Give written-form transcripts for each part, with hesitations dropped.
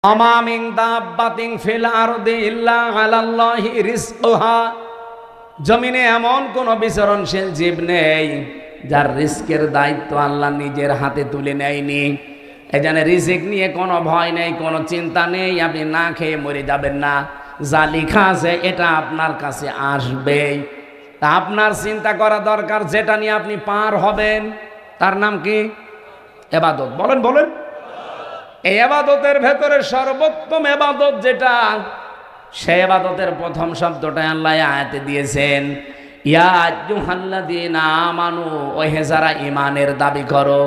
আমা মিন দাব্বাতিন ফিল আরদি ইল্লা আলাল্লাহি রিজকুহা। জমিনে এমন কোন বিচরণশীল জীব নেই যার রিস্কের দায়িত্ব আল্লাহ নিজের হাতে তুলে নেয়নি। এই জন্য রিজিক নিয়ে কোনো ভয় নেই, কোনো চিন্তা নেই। আপনি না খেয়ে মরে যাবেন না, যা লেখা আছে এটা আপনার কাছে আসবেই। তা আপনার চিন্তা করা দরকার যেটা নিয়ে আপনি পার হবেন, তার নাম কি? ইবাদত। বলেন বলেন। এই ইবাদতের ভেতরে সর্বোত্তম ইবাদত যেটা, সেই ইবাদতের প্রথম শব্দটা আল্লাহ আয়াতে দিয়েছেন, ইয়া আইয়ুহাল্লাযীনা আমানু, ও হে যারা ঈমানের দাবি করো,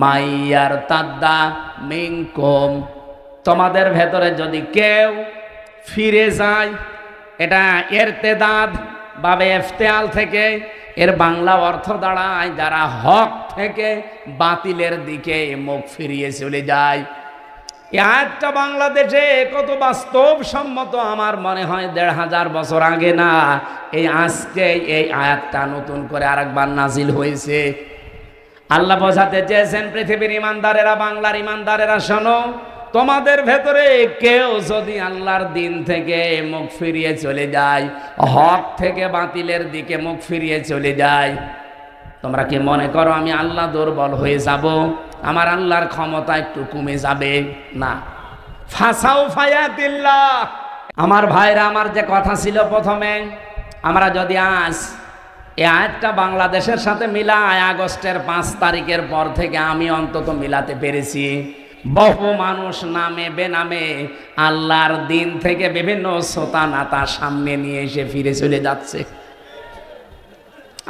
মাইয়ার তাদ্দা মিনকুম, তোমাদের ভেতরে যদি কেউ ফিরে যায়। এটা ইরতেদাদ বাবে ইফতিআল থেকে, এর বাংলা অর্থ দাঁড়ায় যারা হক থেকে বাতিলের দিকে মুখ ফিরিয়ে চলে যায়। এই আয়াতটা বাংলাদেশে কত বাস্তবসম্মত আমার মনে হয় ১৫০০ বছর আগে না, এই আজকে এই আয়াতটা নতুন করে আরেকবার নাজিল হয়েছে। আল্লাহ বোঝাতে চেয়েছেন পৃথিবীর ইমানদারেরা, বাংলার ইমানদারেরা, শোনো, তোমাদের ভেতরে কেউ যদি আল্লাহর দিন থেকে মুখ ফিরিয়ে চলে যায়, হক থেকে বাতিলের দিকে মুখ ফিরিয়ে চলে যায়, তোমরা কি মনে করো আমি আল্লাহ দুর্বল হয়ে যাব, আমার আল্লাহর ক্ষমতা একটু কমে যাবে? না। ফাসাউ ফায়াতিল্লাহ। আমার ভাইরা, আমার যে কথা ছিল প্রথমে, আমরা যদি আজ এই আয়াতটা বাংলাদেশের সাথে মিলাই, আগস্টের 5 তারিখের পর থেকে আমি অন্তত মিলাতে পেরেছি। বহু মানুষ নামে বেনামে আল্লাহর দিন থেকে বিভিন্ন সোতা নাতা সামনে নিয়ে এসে ফিরে চলে যাচ্ছে।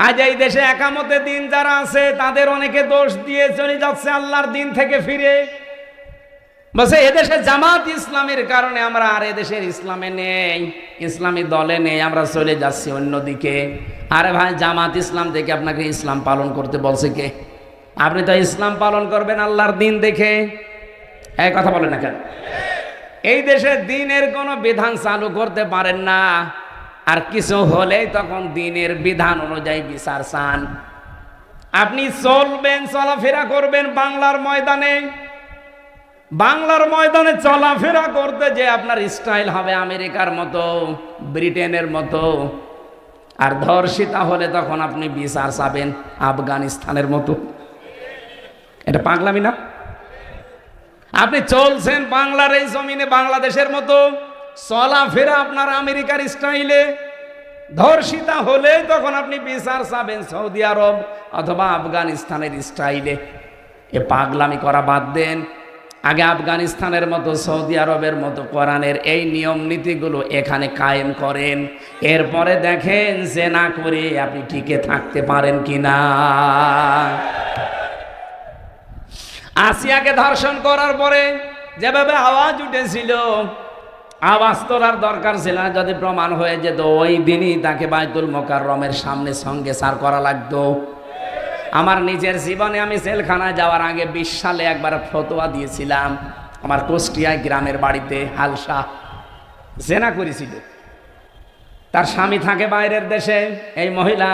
আজ এই দেশে একামতে দিন যারা আছে তাদের অনেকে দোষ দিয়ে চলে যাচ্ছে আল্লাহর দিন থেকে ফিরে। বলছে এদেশে জামাত ইসলামের কারণে আমরা আর এদেশের ইসলামে নেই, ইসলামী দলে নেই, আমরা চলে যাচ্ছি অন্যদিকে। আরে ভাই, জামাত ইসলাম থেকে আপনাকে ইসলাম পালন করতে বলছে কে? আপনি তো ইসলাম পালন করবেন আল্লাহর দিন দেখে। এই কথা বলেন না কেন? এই দেশে দিনের কোনো বিধান চালু করতে পারেন না, আর কিছু হলেই তখন দিনের বিধান অনুযায়ী বিচার চান। আপনি চলবেন, চলাফেরা করবেন বাংলার ময়দানে, বাংলার ময়দানে চলাফেরা করতে যে আপনার স্টাইল হবে আমেরিকার মতো, ব্রিটেনের মতো, আর ধর্ষিতা হলে তখন আপনি বিচার চাবেন আফগানিস্তানের মতো। এটা পাগলামি না? আপনি চলছেন বাংলার এই জমিনে বাংলাদেশের মতো, চলাফেরা আপনার আমেরিকার স্টাইলে, ধর্ষিতা হলে তখন আপনি বিচার চাবেন সৌদি আরব অথবা আফগানিস্তানের স্টাইলে। এ পাগলামি করা বাদ দেন। আগে আফগানিস্তানের মতো, সৌদি আরবের মতো কোরআনের এই নিয়ম নীতিগুলো এখানে কায়েম করেন, এরপরে দেখেন যে না করে আপনি টিকে থাকতে পারেন কিনা। আসিয়াকে ধর্ষণ করার পরে যেভাবে আওয়াজ উঠেছিল, আওয়াজ তোলার দরকার ছিল না। যদি প্রমাণ হয়ে যেত, ওই দিনই তাকে বাইতুল মোকাররমের সামনে সঙ্গে সার করা লাগতো। আমার নিজের জীবনে আমি জেলখানায় যাওয়ার আগে 20 সালে একবার ফতোয়া দিয়েছিলাম। আমার কুষ্টিয়ায় গ্রামের বাড়িতে হালসা জেনা করেছিল, তার স্বামী থাকে বাইরের দেশে। এই মহিলা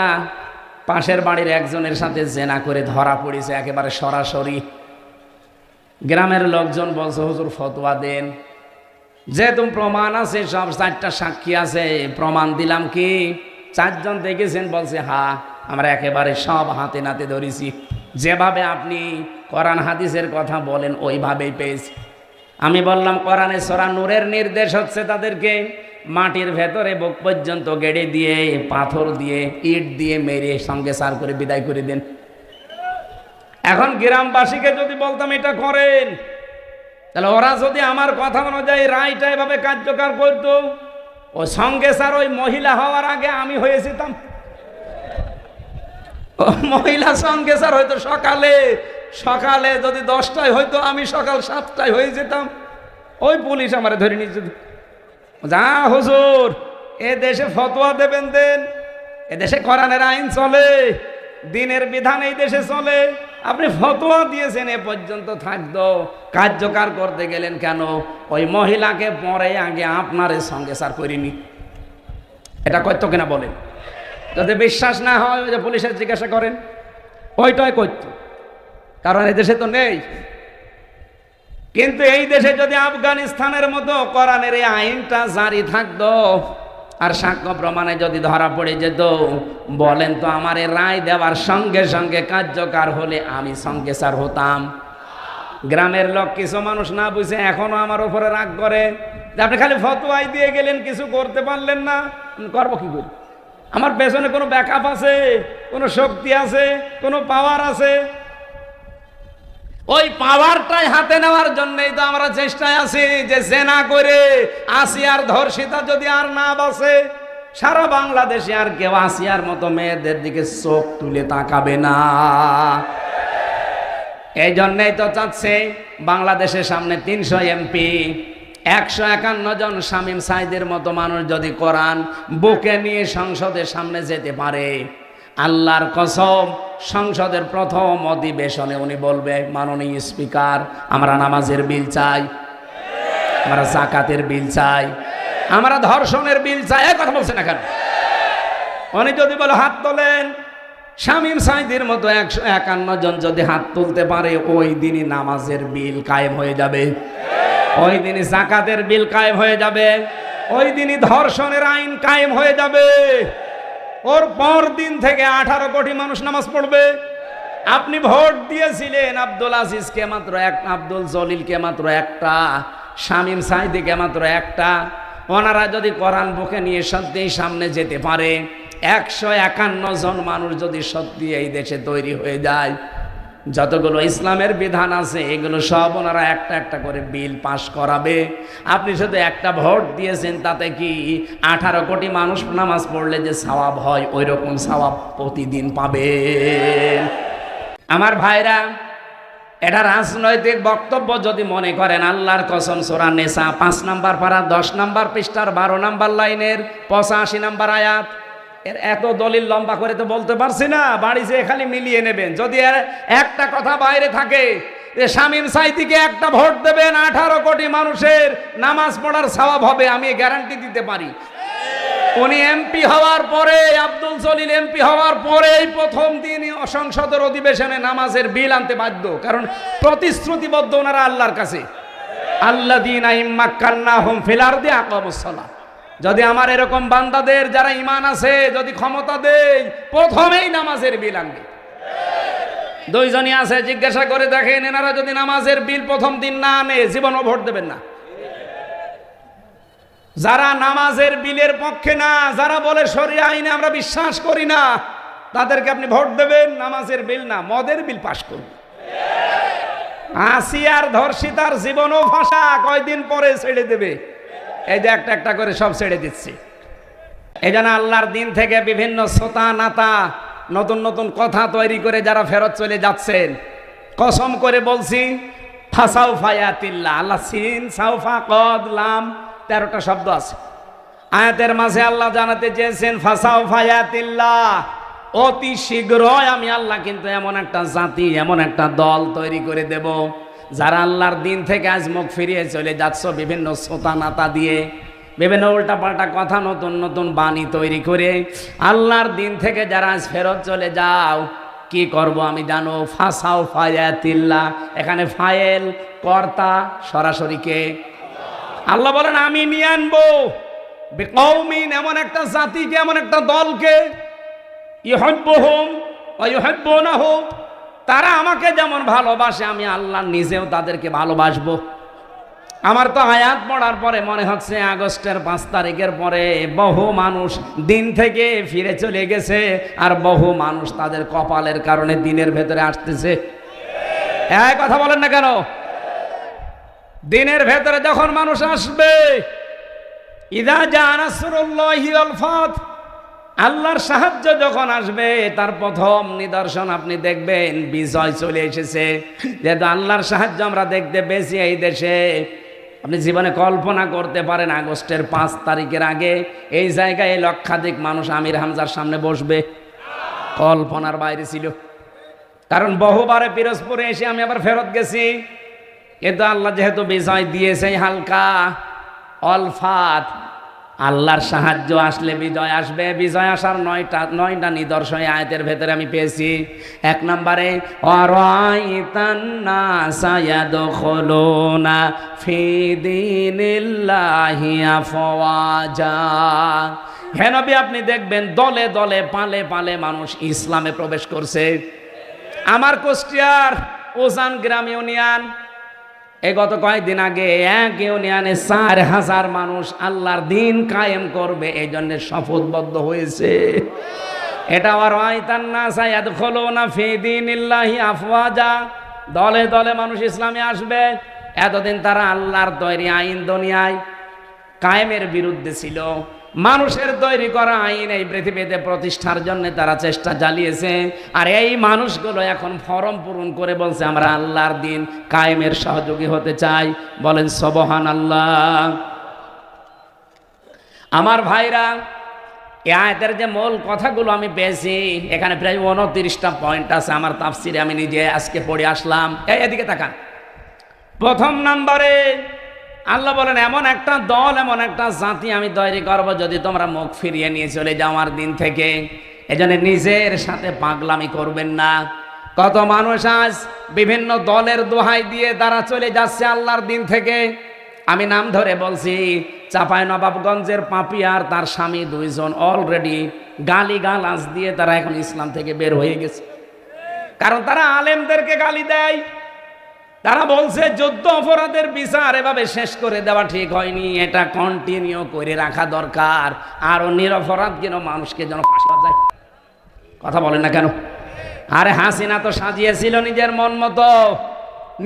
পাশের বাড়ির একজনের সাথে জেনা করে ধরা পড়েছে একেবারে সরাসরি। গ্রামের লোকজন বলছে, হুজুর ফতোয়া দেন, যেহেতু প্রমাণ আছে, সব 4টা সাক্ষী আছে, প্রমাণ দিলাম কি? 4 জন দেখেছেন? বলছে হ্যাঁ, আমরা একেবারে সব হাতে নাতে ধরেছি, যেভাবে আপনি কোরআন হাদিসের কথা বলেন ওইভাবেই পেয়েছি। আমি বললাম, কোরআনে সূরা নূরের নির্দেশ হচ্ছে তাদেরকে মাটির ভেতরে বুক পর্যন্ত গেড়ে দিয়ে, পাথর দিয়ে, ইট দিয়ে মেরে সঙ্গে সার করে বিদায় করে দেন। এখন গ্রামবাসীকে যদি বলতাম এটা করেন, তাহলে ওরা যদি আমার কথা অনুযায়ী রায়টা এভাবে কার্যকর করতো, ও সঙ্গে স্যার ওই মহিলা হওয়ার আগে আমি হয়ে যেতাম। মহিলা সঙ্গে স্যার হয়তো সকালে সকালে যদি 10টায় হয়তো আমি সকাল 7টায় হয়ে যেতাম। ওই পুলিশ আমারে ধরে নিয়ে যেত। যা হুজুর, এ দেশে ফতোয়া দেবেন দেন, এ দেশে কোরআনের আইন চলে, দিনের বিধান এই দেশে চলে, আপনি ফতোয়া দিয়েছেন এ পর্যন্ত থাকতো, কার্যকর করতে গেলেন কেন? ওই মহিলাকে পরে আগে আপনার সঙ্গে সার করিনি। এটা করতো কিনা বলেন? যদি বিশ্বাস না হয় ওই যে পুলিশের জিজ্ঞাসা করেন, ওইটাই করতো, কারণ এদেশে তো নেই। কিন্তু এই দেশে যদি আফগানিস্তানের মতো কোরআনের এই আইনটা জারি থাকতো আর সাক্ষ্য প্রমাণে যদি ধরা পড়ে যেত, বলেন তো আমার এই রায় দেওয়ার সঙ্গে সঙ্গে কার্যকর হলে আমি সঙ্গেসার হতাম? গ্রামের লোক কিছু মানুষ না বুঝে এখনো আমার উপরে রাগ করে যে আপনি খালি ফতোয়াই দিয়ে গেলেন, কিছু করতে পারলেন না। করবো কি করি? আমার পেছনে কোনো ব্যাকআপ আছে, কোনো শক্তি আছে, কোনো পাওয়ার আছে? ওই পাওয়ারটাই হাতে নেওয়ার জন্যই তো আমরা চেষ্টায় আছি যে জেনা করে আসিয়ার ধর্ষিতা যদি আর না বাঁচে, সারা বাংলাদেশে আর কেউ আসিয়ার মতো মেয়েদের দিকে চোখ তুলে তাকাবে না। এই জন্যই তো চাচ্ছে বাংলাদেশের সামনে 300 এমপি, 151 জন শামীম সাইদের মতো মানুষ যদি কোরআন বুকে নিয়ে সংসদের সামনে যেতে পারে, আল্লাহর কসম সংসদের প্রথম অধিবেশনে উনি বলবে, মাননীয় স্পিকার, আমরা নামাজের বিল চাই, আমরা যাকাতের বিল চাই, আমরা ধর্ষণের বিল চাই। এই কথা বলছে না কেন? উনি যদি বলে হাত তোলেন, শামীম সাইদের মতো 151 জন যদি হাত তুলতে পারে, ওই দিনই নামাজের বিল কায়েম হয়ে যাবে, ওই দিনই যাকাতের বিল কায়েম হয়ে যাবে, ওই দিনই ধর্ষণের আইন কায়েম হয়ে যাবে। ওর পর দিন থেকে 18 কোটি মানুষ নামাজ পড়বে। আপনি ভোট দিয়েছিলেন আব্দুল আজিজকে মাত্র একটা, আব্দুল জলিলকে মাত্র একটা, শামীম সাইদিকে মাত্র একটা। ওনারা যদি কোরআন বুকে নিয়ে সত্যি সামনে যেতে পারে, 151 জন মানুষ যদি সত্যি এই দেশে তৈরি হয়ে যায়, যতগুলো ইসলামের বিধান আছে এগুলো সব ওনারা একটা একটা করে বিল পাশ করাবে। আপনি শুধু একটা ভোট দিয়েছেন, তাতে কি 18 কোটি মানুষ নামাজ পড়লে যে সওয়াব হয়, ওই রকম সওয়াব প্রতিদিন পাবেন। আমার ভাইরা, এটা রাজনৈতিক বক্তব্য যদি মনে করেন, আল্লাহর কসম সূরা নিসা 5 নম্বর পারা 10 নম্বর পৃষ্ঠার 12 নম্বর লাইনের 85 নম্বর আয়াত। এর এত দলিল লম্বা করে তো বলতে পারছি না, বাড়ি যেয়ে খালি মিলিয়ে নেবেন। যদি এর একটা কথা বাইরে থাকে যে শামীম সাইদিকে একটা ভোট দেবেন, 18 কোটি মানুষের নামাজ পড়ার সওয়াব হবে, আমি গ্যারান্টি দিতে পারি। উনি এমপি হওয়ার পরে, আব্দুল জলিল এমপি হওয়ার পরেই প্রথম দিন সংসদের অধিবেশনে নামাজের বিল আনতে বাধ্য, কারণ প্রতিশ্রুতিবদ্ধ ওনারা আল্লাহর কাছে, আল্লাযীনা ইম্মাক্কান্নাহুম ফিল আরদি আকামুস সালাহ। যদি আমার এরকম বান্দাদের যারা ঈমান আছে যদি ক্ষমতা দেই, প্রথমেই নামাজের বিল আনবে। দুইজনই আছে, জিজ্ঞাসা করে দেখেন, এনারা যদি নামাজের বিল প্রথম দিন না আনে, জীবনও ভোট দেবেন না। যারা নামাজের বিলের পক্ষে না, যারা বলে শরিয়া আইনে আমরা বিশ্বাস করি না, তাদেরকে আপনি ভোট দেবেন। নামাজের বিল না, মদের বিল পাশ করবেন। আসিয়ার ধর্ষিতার জীবনও ফাঁসা, কয়দিন পরে ছেড়ে দেবে। এই যে একটা একটা করে সব ছেড়ে দিচ্ছি। এই জন্য আল্লাহর দিন থেকে বিভিন্ন শ্রোতা নাতা নতুন নতুন কথা তৈরি করে যারা ফেরত চলে যাচ্ছেন, কসম করে বলছি, ফাসাউ ফায়াতিল্লাহ, আল্লাহ সিন সাউফা কদ লাম 13টা শব্দ আছে আয়াতের মাঝে। আল্লাহ জানাতে চেয়েছেন ফাসাউ ফায়াতিল্লাহ, অতি শীঘ্রই আমি আল্লাহ কিন্তু এমন একটা জাতি, এমন একটা দল তৈরি করে দেব, যারা আল্লাহর দিন থেকে আজ মুখ ফিরিয়ে চলে যাচ্ছ বিভিন্ন শ্রোতা নাতা দিয়ে, বিভিন্ন উল্টাপাল্টা কথা, নতুন নতুন বাণী তৈরি করে আল্লাহর দিন থেকে যারা আজ ফেরত চলে যাও, কি করব আমি জানো? ফাসাউ ফায়াতিল্লাহ, এখানে ফায়েল কর্তা সরাসরি কে? আল্লাহ বলেন আমি নিয়ে আনবো বিকৌমিন, এমন একটা জাতিকে, এমন একটা দলকে, ইউহিব্বুহুম ওয়া ইউহিব্বুনাহু, তারা আমাকে যেমন ভালোবাসে আমি আল্লাহ নিজেও তাদেরকে ভালোবাসবো। আমার তো আয়াত পড়ার পরে মনে হচ্ছে আগস্টের 5 তারিখের পরে বহু মানুষ দিন থেকে ফিরে চলে গেছে, আর বহু মানুষ তাদের কপালের কারণে দিনের ভেতরে আসতেছে। এই কথা বলেন না কেন? দিনের ভেতরে যখন মানুষ আসবে, ইযা জা নাসরুল্লাহি ওয়াল ফাত, আল্লাহর সাহায্য যখন আসবে, তার প্রথম নিদর্শন আপনি দেখবেন বিজয় চলে এসেছে। যেহেতু আল্লাহর সাহায্য আমরা দেখতে পেয়েছি এই দেশে, আপনি জীবনে কল্পনা করতে পারেন আগস্টের 5 তারিখের আগে এই জায়গায় লক্ষাধিক মানুষ আমির হামজার সামনে বসবে? কল্পনার বাইরে ছিল। কারণ বহুবারে পিরোজপুরে এসে আমি আবার ফেরত গেছি, কিন্তু আল্লাহ যেহেতু বিজয় দিয়েছে, হালকা অলফাত আল্লাহর সাহায্য আসলে বিজয় আসবে। বিজয় আসার নয়টা নিদর্শন আয়াতের ভেতরে আমি পেয়েছি। 1 নম্বরে ওয়ারাইতান নাসা ইয়াদখুলুনা ফি দীনিল্লাহি আফওয়াজা। হে নবী, আপনি দেখবেন দলে দলে পালে পালে মানুষ ইসলামে প্রবেশ করছে। আমার কুষ্টিয়ার ওজান গ্রাম ইউনিয়ন, গত কয়েকদিন আগে এক ইউনিয়নে 4000 মানুষ আল্লাহর দিন কায়েম করবে এই জন্য শপথবদ্ধ হয়েছে। এটা ওয়ারাইতান নাসা ইয়াদখুলুনা ফি দীনিল্লাহি আফওয়াজা, দলে দলে মানুষ ইসলামে আসবে। এতদিন তারা আল্লাহর তৈরি আইন দুনিয়ায় কায়েমের বিরুদ্ধে ছিল। মানুষের তৈরি করা আইন এই পৃথিবীতে প্রতিষ্ঠার জন্য তারা চেষ্টা চালিয়েছে। আর এই মানুষগুলো এখন ফরম পূরণ করে বলছে আমরা আল্লাহর দিন কায়েমের সহযোগী হতে চাই। বলেন সুবহানাল্লাহ। আমার ভাইরা, এই আয়াতের যে মূল কথাগুলো আমি পেয়েছি, এখানে প্রায় 29টা পয়েন্ট আছে। আমার তাফসিরে আমি নিজে আজকে পড়ে আসলাম। এদিকে তাকান। প্রথম নম্বরে আল্লাহ বলেন এমন একটা দল, এমন একটা জাতি আমি তৈরি করব যদি তোমরা মুখ ফিরিয়ে নিয়ে চলে যাও আমার দিন থেকে। এজন্য নিজের সাথে পাগলামি করবেন না। কত মানুষ আজ বিভিন্ন দলের দোহাই দিয়ে তারা চলে যাচ্ছে আল্লাহর দিন থেকে। আমি নাম ধরে বলছি, চাঁপাইনবাবগঞ্জের পাপিয়ার তার স্বামী 2 জন অলরেডি গালিগালাজ দিয়ে তারা এখন ইসলাম থেকে বের হয়ে গেছে। কারণ তারা আলেমদেরকে গালি দেয়। তারা বলছে যুদ্ধ অপরাধের বিচার এভাবে শেষ করে দেওয়া ঠিক হয়নি, এটা কন্টিনিউ করে রাখা দরকার। আরো নিরপরাধ যেন মানুষকে যেন ফাঁসি দেওয়া যায়। কথা বলেন না কেন? আরে হাসিনা তো সাজিয়েছিল নিজের মন মতো।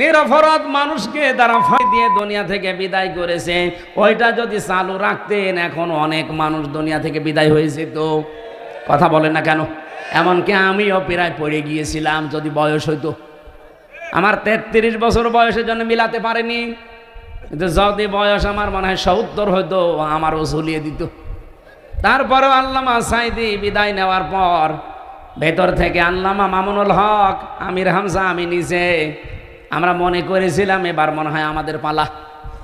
নিরপরাধ মানুষকে তারা ফাঁসি দিয়ে দুনিয়া থেকে বিদায় করেছে। ওইটা যদি চালু রাখতেন এখন অনেক মানুষ দুনিয়া থেকে বিদায় হয়ে যেত। কথা বলেন না কেন? এমনকি আমিও প্রায় পড়ে গিয়েছিলাম যদি বয়স হইতো। আমার 33 বছর বয়সের জন্য মিলাতে পারেনি, কিন্তু যদি বয়স আমার মনে হয় 70 হইতো আমারও ঝুলিয়ে দিত। তারপরেও আল্লামা সাইদি বিদায় নেওয়ার পর ভেতর থেকে আল্লামা মামুনুল হক, আমির হামজা, আমি নিজে আমরা মনে করেছিলাম এবার মনে হয় আমাদের পালা।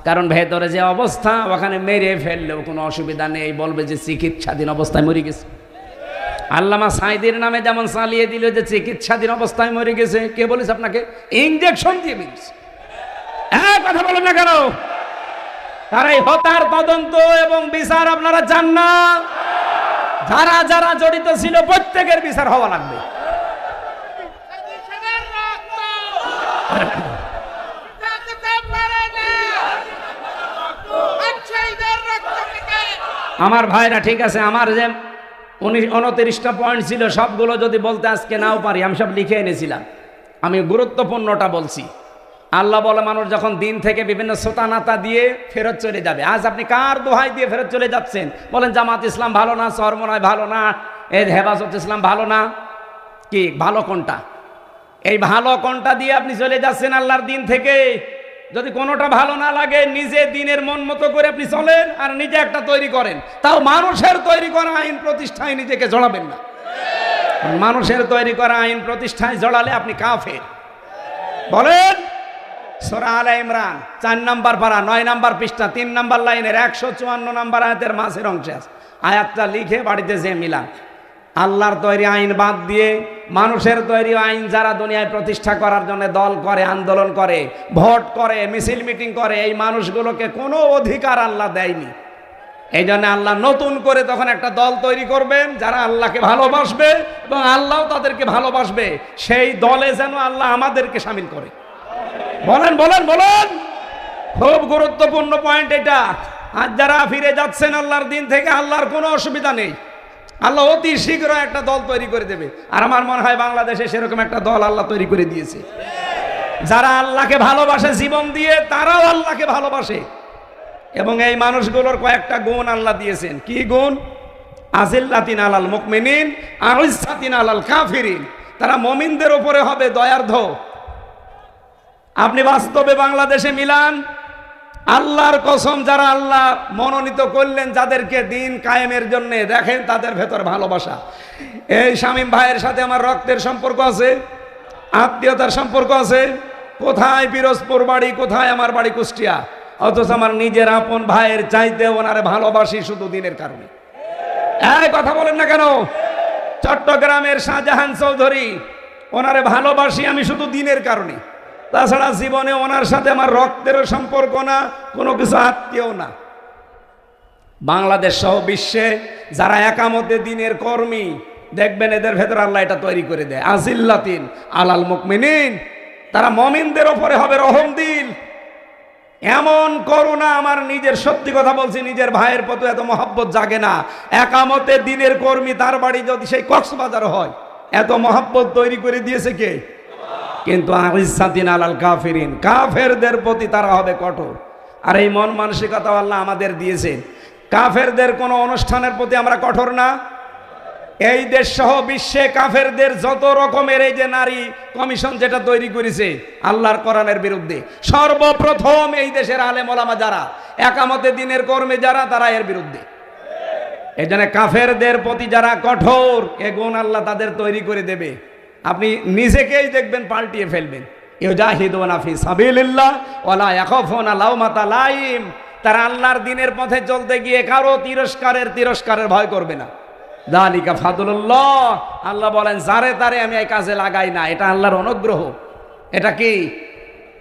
কারণ ভেতরে যে অবস্থা, ওখানে মেরে ফেললেও কোনো অসুবিধা নেই, বলবে যে চিকিৎসাধীন অবস্থায় মরে গেছে। আল্লামা সাইদির নামে যেমন চালিয়ে দিল যে চিকিৎসাধীন অবস্থায় মরে গেছে। কে বলেছে আপনাকে? ইনজেকশন দিয়ে দিয়েছে। কথা বলেন না কেন? তার এই হত্যার তদন্ত এবং বিচার আপনারা চান না? যারা যারা জড়িত ছিল প্রত্যেকের বিচার হওয়া লাগবে। আমার ভাইরা, ঠিক আছে, আমার যে 29টা পয়েন্ট ছিল সবগুলো যদি বলতে আজকে নাও পারি, আমি সব লিখে এনেছিলাম। আমি গুরুত্বপূর্ণটা বলছি। আল্লাহ বলে মানুষ যখন দিন থেকে বিভিন্ন সোতানাতা দিয়ে ফেরত চলে যাবে। আজ আপনি কার দোহাই দিয়ে ফেরত চলে যাচ্ছেন? বলেন জামাত ইসলাম ভালো না, চরমনায় ভালো না, এই হেফাজত ইসলাম ভালো না। কি ভালো কোনটা? এই ভালো কোনটা দিয়ে আপনি চলে যাচ্ছেন আল্লাহর দিন থেকে? যদি কোনোটা ভালো না লাগে, নিজে দিনের মন মতো করে আপনি চলেন আর নিজে একটা তৈরি করেন। তাও মানুষের তৈরি করা আইন প্রতিষ্ঠায় নিজেকে জড়াবেন না। মানুষের তৈরি করা আইন প্রতিষ্ঠায় জড়ালে আপনি কাফের। বলেন সূরা আলে ইমরান 4 নম্বর পারা 9 নম্বর পৃষ্ঠা 3 নম্বর লাইনের 154 নম্বর আয়াতের মাঝের অংশে আছে। আয়াতটা লিখে বাড়িতে যে মিলান। আল্লাহর তৈরি আইন বাদ দিয়ে মানুষের তৈরি আইন যারা দুনিয়ায় প্রতিষ্ঠা করার জন্য দল করে, আন্দোলন করে, ভোট করে, মিছিল মিটিং করে, এই মানুষগুলোকে কোনো অধিকার আল্লাহ দেয়নি। এই জন্য আল্লাহ নতুন করে তখন একটা দল তৈরি করবেন যারা আল্লাহকে ভালোবাসবে এবং আল্লাহও তাদেরকে ভালোবাসবে। সেই দলে যেন আল্লাহ আমাদেরকে শামিল করে। বলেন বলেন বলেন। খুব গুরুত্বপূর্ণ পয়েন্ট এটা। আজ যারা ফিরে যাচ্ছেন আল্লাহর দিন থেকে, আল্লাহর কোনো অসুবিধা নেই। আল্লাহ অতি শীঘ্র একটা দল তৈরি করে দেবে। আর আমার মনে হয় বাংলাদেশে সেরকম একটা দল আল্লাহ তৈরি করে দিয়েছে। যারা আল্লাহকে ভালোবাসে জীবন দিয়ে, তারাও আল্লাহকে ভালোবাসে। এবং এই মানুষগুলোর কয়েকটা গুণ আল্লাহ দিয়েছেন। কি গুণ? আজিল্লাতিন আলাল মুমিনিন আইজ্জাতিন আলাল কাফিরিন। তারা মুমিনদের উপরে হবে দয়ার্ধ। আপনি বাস্তবে বাংলাদেশে মিলান, আল্লাহর কসম, যারা আল্লাহ মনোনীত করলেন যাদেরকে দিন কায়েমের জন্য, দেখেন তাদের ভেতর ভালোবাসা। এই শামীম ভাইয়ের সাথে আমার রক্তের সম্পর্ক আছে, আত্মীয়তার সম্পর্ক আছে। কোথায় পিরোজপুর বাড়ি, কোথায় আমার বাড়ি কুষ্টিয়া। অথচ আমার নিজের আপন ভাইয়ের চাইতে ওনারে ভালোবাসি শুধু দিনের কারণে। এই কথা বলেন না কেন? চট্টগ্রামের শাহজাহান চৌধুরী, ওনারে ভালোবাসি আমি শুধু দিনের কারণে, তাছাড়া জীবনে ওনার সাথে আমার রক্তেরও সম্পর্ক না, কোনো কিছু আত্মীয় না। বাংলাদেশ সহ বিশ্বে যারা একামতে দিনের কর্মী, দেখবেন এদের ভেতর আল্লাহ এটা তৈরি করে দেয়, আজিল্লাতিন আলাল মুমিনিন, তারা মুমিনদের উপরে হবে রহমদিল। এমন করুণা, আমার নিজের সত্যি কথা বলছি, নিজের ভাইয়ের প্রতি এত মহব্বত জাগে না। একামতে দিনের কর্মী, তার বাড়ি যদি সেই কক্সবাজার হয়, এত মহব্বত তৈরি করে দিয়েছে কে? কিন্তু আইসাতিন আলাল কাফিরিন, কাফেরদের প্রতি তারা হবে কঠোর। আর এই মন মানসিকতা আল্লাহ আমাদের দিয়েছেন। কাফেরদের কোনো অনুষ্ঠানের প্রতি আমরা কঠোর না। এই দেশ সহ বিশ্বে কাফেরদের যত রকমের এই যে নারী কমিশন যেটা তৈরি করেছে আল্লাহর কোরআনের বিরুদ্ধে, সর্বপ্রথম এই দেশের আলেম ওলামা যারা একামতে দিনের কর্মে যারা, তারা এর বিরুদ্ধে। এই জন্য কাফেরদের প্রতি যারা কঠোর, এ গুণ আল্লাহ তাদের তৈরি করে দেবে। আপনি নিজেকেই দেখবেন পাল্টিয়ে ফেলবেন। ইউজাহিদুনা ফি সাবিলিল্লাহ ওয়ালা ইয়াখাফুনা লাওমাতা লাইম, তারা আল্লাহর দিনের পথে চলতে গিয়ে কারো তিরস্কারের ভয় করবে না। যালিকা ফাদলুল্লাহ, আল্লাহ বলেন যারে তারে আমি এই কাজে লাগাই না, এটা আল্লাহর অনুগ্রহ। এটা কি?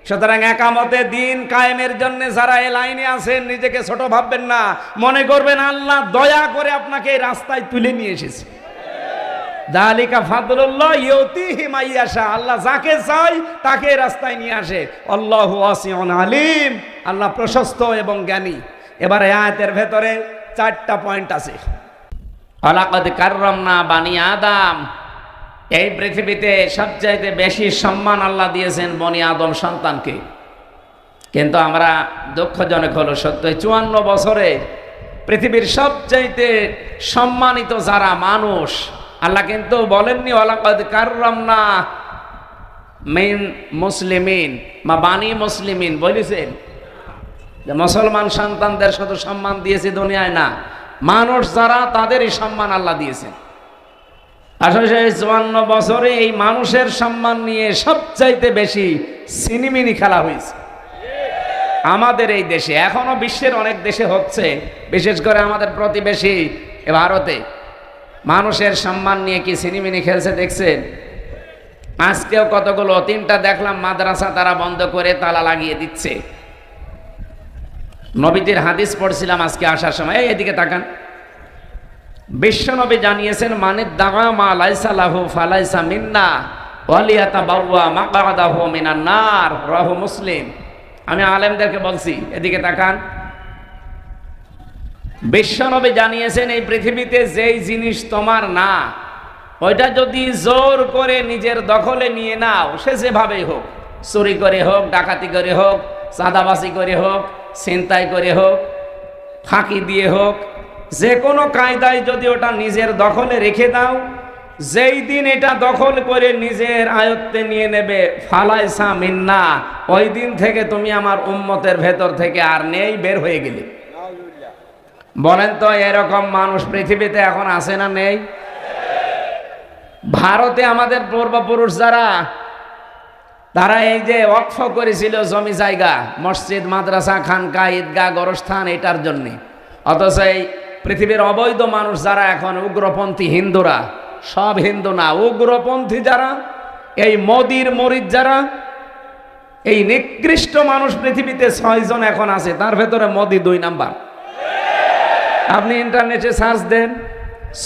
সুতরাং একামতে দিন কায়েমের জন্য যারা এই লাইনে আছেন, নিজেকে ছোট ভাববেন না, মনে করবেন আল্লাহ দয়া করে আপনাকে এই রাস্তায় তুলে নিয়ে এসেছে। যালিকা ফাদলুল্লাহ ইউতিহি মাইয়াশা, আল্লাহ যাকে চায় তাকে রাস্তায় নিয়ে আসে। আল্লাহু ওয়াসিউন আলিম, আল্লাহ প্রশস্ত এবং জ্ঞানী। এবারে আয়াতের ভেতরে 4টা পয়েন্ট আছে। ওয়ালাকাদ কাররামনা বানি আদম, এই পৃথিবীতে সবচাইতে বেশি সম্মান আল্লাহ দিয়েছেন বনি আদম সন্তানকে। কিন্তু আমরা দুঃখজনক হলো সত্য, 54 বছরে পৃথিবীর সবচাইতে সম্মানিত যারা মানুষ, আল্লাহ কিন্তু বলেননি ওয়ালাকাদ কাররামনা মিন মুসলিমিন মা বানি মুসলিমিন, বলেছেন যে মুসলমান সন্তানদের শুধু সম্মান দিয়েছে দুনিয়ায় না, মানুষ যারা তাদেরই সম্মান আল্লাহ দিয়েছেন। আসলে 54 বছরে এই মানুষের সম্মান নিয়ে সবচাইতে বেশি সিনিমিনি খেলা হয়েছে আমাদের এই দেশে। এখনো বিশ্বের অনেক দেশে হচ্ছে, বিশেষ করে আমাদের প্রতিবেশী ভারতে মানুষের সম্মান নিয়ে কি সিনিমিনি খেলছে দেখছেন? আজকেও কতগুলো, 3টা দেখলাম মাদ্রাসা তারা বন্ধ করে তালা লাগিয়ে দিচ্ছে। নবীজির হাদিস পড়ছিলাম আজকে আসার সময়, এদিকে তাকান। বিশ্বনবী জানিয়েছেন মানে দাগা মা লাইসা লাহু ফালাইসা মিন্না ওয়ালিয়াতাবাওয়া মাকআদাহু মিনান নার, রাহু মুসলিম। আমি আলেমদেরকে বলছি, এদিকে তাকান। বিশ্বনবী জানিয়েছেন এই পৃথিবীতে যেই জিনিস তোমার না, ওইটা যদি জোর করে নিজের দখলে নিয়ে নাও, সে যেভাবেই হোক, চুরি করে হোক, ডাকাতি করে হোক, চাঁদাবাজি করে হোক, ছিনতাই করে হোক, ফাঁকি দিয়ে হোক, যে কোনো কায়দায় যদি ওটা নিজের দখলে রেখে দাও, যেই দিন এটা দখল করে নিজের আয়ত্তে নিয়ে নেবে, ফালাইসা মিন্না, ওই দিন থেকে তুমি আমার উম্মতের ভেতর থেকে আর নেই, বের হয়ে গেলে। বলেন তো এরকম মানুষ পৃথিবীতে এখন আছে না নেই? ভারতে আমাদের পূর্বপুরুষ যারা, তারা এই যে ওয়াকফ করেছিল জমি জায়গা, মসজিদ, মাদ্রাসা, খানকা, ঈদগাহ, গোরস্থান, এটার জন্যে। অথচ এই পৃথিবীর অবৈধ মানুষ যারা এখন উগ্রপন্থী হিন্দুরা, সব হিন্দু না, উগ্রপন্থী যারা, এই মোদির মরিদ যারা, এই নিকৃষ্ট মানুষ পৃথিবীতে 6 জন এখন আছে, তার ভেতরে মোদি 2 নাম্বার। আপনি ইন্টারনেটে সার্চ দেন,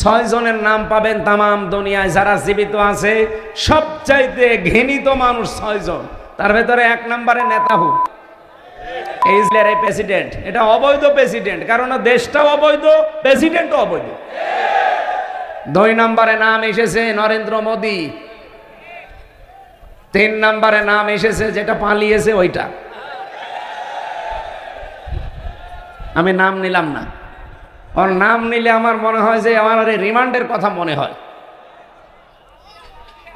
6 জনের নাম পাবেন তামাম দুনিয়ায় যারা জীবিত আছে। সবচাইতে ঘৃণিত মানুষ 6 জন, তার ভেতরে 1 নম্বরে নেতাহু, ইসরায়েলের প্রেসিডেন্ট। এটা অবৈধ প্রেসিডেন্ট, কারণ দেশটাও অবৈধ, প্রেসিডেন্টও অবৈধ। 2 নম্বরে নাম এসেছে নরেন্দ্র মোদি। 3 নম্বরে নাম এসেছে যেটা পালিয়েছে ওইটা, আমি নাম নিলাম না, ওর নাম নিলে আমার মনে হয় যে আমার রিমান্ডের কথা মনে হয়,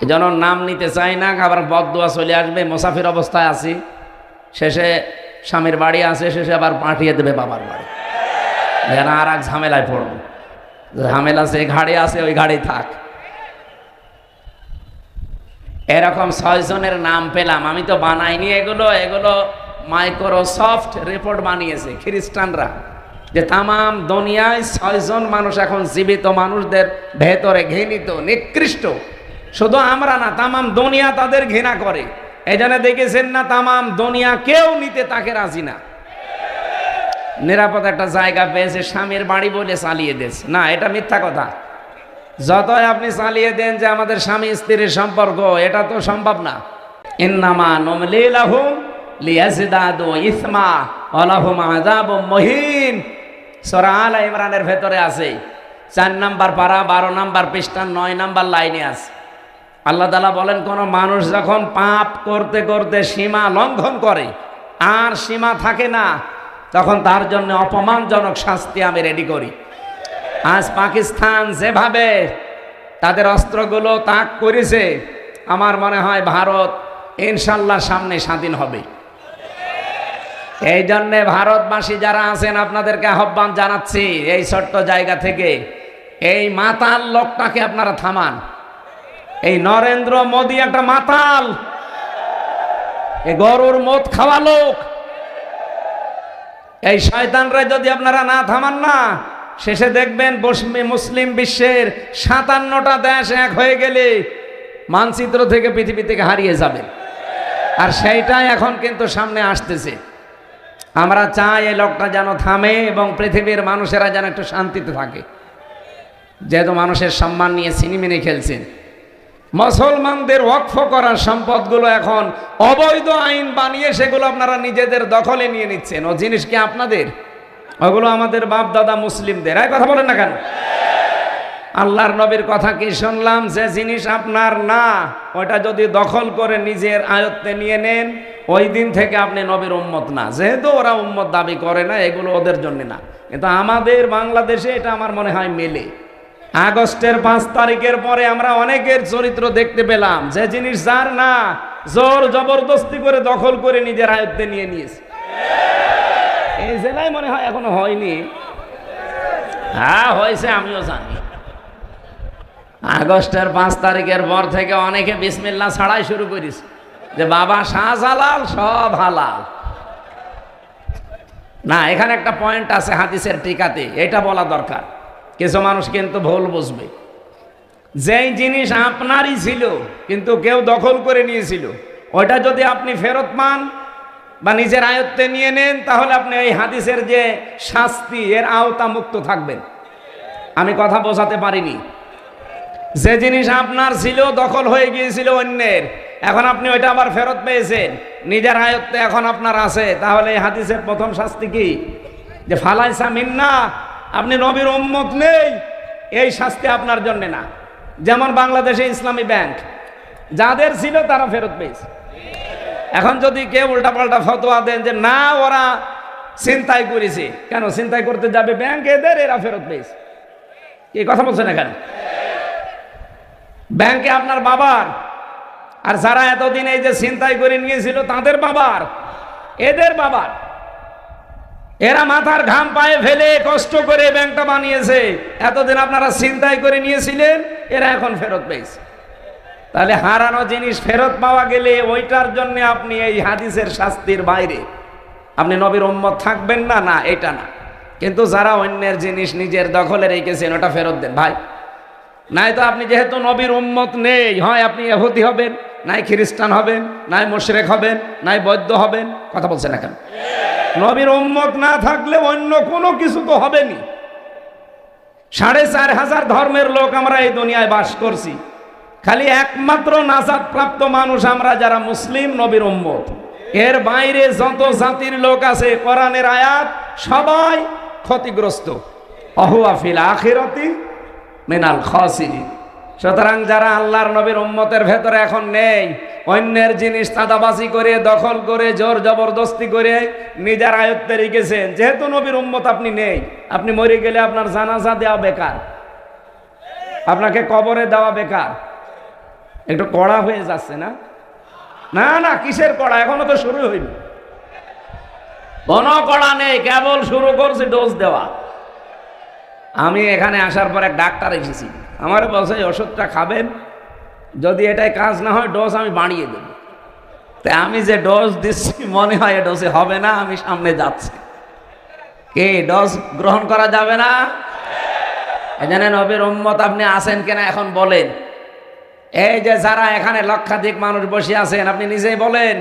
এই জন্য নাম নিতে চাই না। আবার বদদুয়া চলে আসবে, মুসাফির অবস্থায় আছি, শেষে স্বামীর বাড়ি আছে, শেষে আবার পাঠিয়ে দেবে বাবার বাড়ি, যেন আর এক ঝামেলায় পড়ব। ঝামেলা সে ঘাড়ে আছে, ওই ঘাড়েই থাক। এরকম 6 জনের নাম পেলাম, আমি তো বানাইনি এগুলো, এগুলো মাইক্রোসফট রিপোর্ট বানিয়েছে খ্রিস্টানরা, যে তামাম দুনিয়ায় 6 জন মানুষ এখন জীবিত মানুষদের ভেতরে ঘৃণিত নিকৃষ্ট। শুধু আমরা না, তামাম দুনিয়া তাদের ঘৃণা করে। এই জন্য দেখেছেন না, তামাম দুনিয়া কেউ নিতে তাকে রাজি না। নিরাপদ একটা জায়গা পেয়েছে, স্বামীর বাড়ি বলে চালিয়ে দিয়েছে। না, এটা মিথ্যা কথা। যতই আপনি চালিয়ে দেন যে আমাদের স্বামী স্ত্রীর সম্পর্ক, এটা তো সম্ভব না। ইন্নামা নুমলি লাহুম লিয়াজদাদু ইসমা ওয়া লাহুম আযাবুম মুহিন। সূরা আলে ইমরানের ভেতরে আছে, 4 নাম্বার পারা 12 নাম্বার পৃষ্ঠা 9 নাম্বার লাইনে আছে। আল্লাহ তাআলা বলেন, কোন মানুষ যখন পাপ করতে করতে সীমা লঙ্ঘন করে আর সীমা থাকে না, তখন তার জন্য অপমানজনক শাস্তি আমি রেডি করি। আজ পাকিস্তান যেভাবে তাদের অস্ত্রগুলো ত্যাগ করেছে, আমার মনে হয় ভারত ইনশাল্লাহ সামনে স্বাধীন হবে। এই জন্যে ভারতবাসী যারা আছেন, আপনাদেরকে আহ্বান জানাচ্ছি এই ছোট্ট জায়গা থেকে, এই মাতাল লোকটাকে আপনারা থামান। এই নরেন্দ্র মোদী একটা মাতাল, এই গরুর মদ খাওয়া লোক। এই শয়তানরা যদি আপনারা না থামান না, শেষে দেখবেন মুসলিম বিশ্বের 57টা দেশ এক হয়ে গেলে মানচিত্র থেকে পৃথিবী থেকে হারিয়ে যাবে। আর সেইটাই এখন কিন্তু সামনে আসতেছে। আমরা চাই এই লোকটা যেন থামে এবং পৃথিবীর মানুষেরা যেন একটু শান্তিতে থাকে। যেহেতু মানুষের সম্মান নিয়ে ছিনিমিনি খেলছেন, মুসলমানদের ওয়াকফ করার সম্পদগুলো এখন অবৈধ আইন বানিয়ে সেগুলো আপনারা নিজেদের দখলে নিয়ে নিচ্ছেন। ও জিনিস কি আপনাদের? ওগুলো আমাদের বাপ দাদা মুসলিমদের। এই কথা বলেন না কেন? আল্লাহর নবীর কথা কি শুনলাম, যে জিনিস আপনার না, ওটা যদি দখল করে নিজের আয়ত্তে নিয়ে নেন, ওই দিন থেকে আপনি নবীর উম্মত না। যেহেতু ওরা উম্মত দাবি করে না, এগুলো ওদের জন্য না। কিন্তু আমাদের বাংলাদেশে এটা আমার মনে হয় মেলে। আগস্টের 5 তারিখের পরে আমরা অনেকের চরিত্র দেখতে পেলাম, যে জিনিস যার না, জোর জবরদস্তি করে দখল করে নিজের আয়ত্তে নিয়ে নিয়েছে। এই জেলায় মনে হয় এখনো হয়নি। হ্যাঁ হয়েছে, আমিও জানি। আগস্টের 5 তারিখের পর থেকে অনেকে বিসমিল্লাহ ছাড়াই শুরু করিস, যে বাবা শাহজালাল সব হালাল। না, এখানে একটা পয়েন্ট আছে হাদিসের টিকাতে, এটা বলা দরকার। কিছু মানুষ কিন্তু ভুল বুঝবে। যেই জিনিস আপনারই ছিল কিন্তু কেউ দখল করে নিয়েছিল, ওইটা যদি আপনি ফেরত পান বা নিজের আয়ত্তে নিয়ে নেন, তাহলে আপনি এই হাদিসের যে শাস্তি, এর আওতা মুক্ত থাকবেন। আমি কথা বোঝাতে পারিনি। যে জিনিস আপনার ছিল, দখল হয়ে গিয়েছিল অন্যের, এখন আপনি ওইটা আবার ফেরত পেয়েছেন, নিজের আয়ত্তে এখন আপনার আছে, তাহলে এই হাদিসের প্রথম শাস্তি কি? যে ফালাইসা মিন্না, আপনি নবীর উম্মত নেই, এই শাস্তি আপনার জন্য না। যেমন বাংলাদেশে ইসলামী ব্যাংক যাদের ছিল তারা ফেরত পেয়েছে। এখন যদি কেউ উল্টাপাল্টা ফতোয়া দেন যে না, ওরা ছিনতাই করেছে, কেন ছিনতাই করতে যাবে ব্যাংক এদের, এরা ফেরত পেয়েছে, এই কথা বলছেন এখানে? ব্যাংকে আপনার বাবার, আর যারা এতদিন এই যে ছিনতাই করে নিয়েছিল তাদের বাবার, এদের বাবার, এরা মাথার ঘাম পায়ে ফেলে কষ্ট করে ব্যাংকটা বানিয়েছে। এতদিন আপনারা ছিনতাই করে নিয়েছিলেন, এরা এখন ফেরত পেয়েছে। তাহলে হারানো জিনিস ফেরত পাওয়া গেলে ওইটার জন্য আপনি এই হাদিসের শাস্তির বাইরে আপনি নবীর উম্মত থাকবেন না, না এটা না। কিন্তু যারা অন্যের জিনিস নিজের দখলে রেখেছেন, ওটা ফেরত দেন ভাই। নাই তো আপনি যেহেতু নবীর উম্মত নেই, হয় আপনি ইহুদি হবেন, নাই খ্রিস্টান হবেন, নাই মুশরিক হবেন, নাই বৌদ্ধ হবেন। কথা বলছেন না কেন? নবীর উম্মত না থাকলে অন্য কোনো কিছু তো হবেনি। 4,500 ধর্মের লোক আমরা এই দুনিয়ায় বাস করছি, খালি একমাত্র নাজাত প্রাপ্ত মানুষ আমরা যারা মুসলিম, নবীর উম্মত। এর বাইরে যত জাতির লোক আছে, কোরআনের আয়াত, সবাই ক্ষতিগ্রস্ত। অহুয়া ফিল আখিরাতি মিনাল খাসিরিন। সুতরাং যারা আল্লাহর নবীর উম্মতের ভেতরে এখন নেই, অন্যের জিনিস চাঁদাবাজি করে, দখল করে, জোর জবরদস্তি করে নিজের আয়ত্তে রেখেছেন, যেহেতু নবীর উম্মত আপনি নেই, আপনি মরে গেলে আপনার জানাজা দেওয়া বেকার, আপনাকে কবরে দেওয়া বেকার। একটু কড়া হয়ে যাচ্ছে না? না না, কিসের কড়া? এখনো তো শুরু হয়নি। কোনো কড়া নেই, কেবল শুরু করছি ডোজ দেওয়া। আমি এখানে আসার পর এক ডাক্তার এসেছি, আমার বলছে ওষুধটা খাবেন, যদি এটাই কাজ না হয় ডোজ আমি বাড়িয়ে দেব। তা আমি যে ডোজ দিচ্ছি মনে হয় এ ডোজে হবে না, আমি সামনে যাচ্ছি। কে ডোজ গ্রহণ করা যাবে না? জানেন নবীর উম্মত আপনি আছেন কিনা এখন বলেন। এই যে যারা এখানে লক্ষাধিক মানুষ বসে আছেন, আপনি নিজেই বলেন,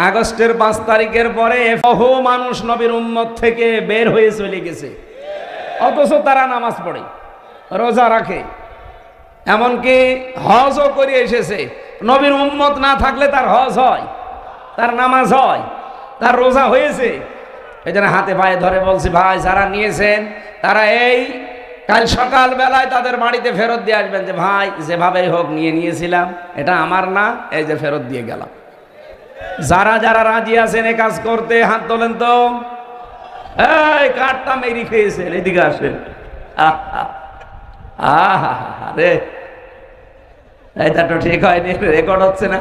আগস্টের 5 তারিখের পরে বহু মানুষ নবীর উম্মত থেকে বের হয়ে চলে গেছে, অথচ তারা নামাজ পড়ে, রোজা রাখে, এমনকি হজও করে এসেছে। নবীর উম্মত না থাকলে তার হজ হয়, তার নামাজ হয়, তার রোজা হয়েছে। এই জন্য হাতে পায়ে ধরে বলছি, ভাই যারা নিয়েছেন তারা এই কাল সকাল বেলায় তাদের বাড়িতে ফেরত দিয়ে আসবেন, যে ভাই যেভাবেই হোক নিয়েছিলাম, এটা আমার না, এই যে ফেরত দিয়ে গেলাম। যারা যারা রাজি আছেন এ কাজ করতে হাত তোলেন তো। এই কাঠটা মেরি খেয়েছেন, এদিকে আসেন। রে এটা তো ঠিক হয়নি, রেকর্ড হচ্ছে না।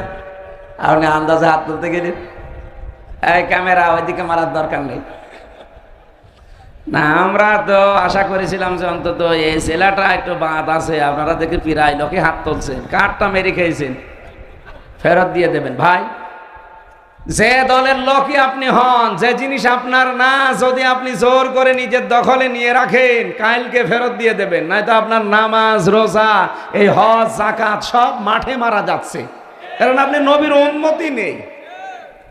আপনি আন্দাজে হাত তুলতে গেলেন। এই ক্যামেরা ওইদিকে মারার দরকার নেই না। আমরা তো আশা করেছিলাম যে অন্তত এই ছেলেটা একটু বাদ আছে, আপনারা দেখে প্রায় লোকে হাত তুলছেন, কাঠটা মেরে খেয়েছেন, ফেরত দিয়ে দেবেন। ভাই যে দলের লোকই আপনি হন, যে জিনিস আপনার না, যদি আপনি জোর করে নিজের দখলে নিয়ে রাখেন, কালকে ফেরত দিয়ে দেবেন, নয়তো আপনার নামাজ রোজা এই হজ যাকাত সব মাঠে মারা যাচ্ছে। কারণ আপনি নবীর উম্মতই নেই।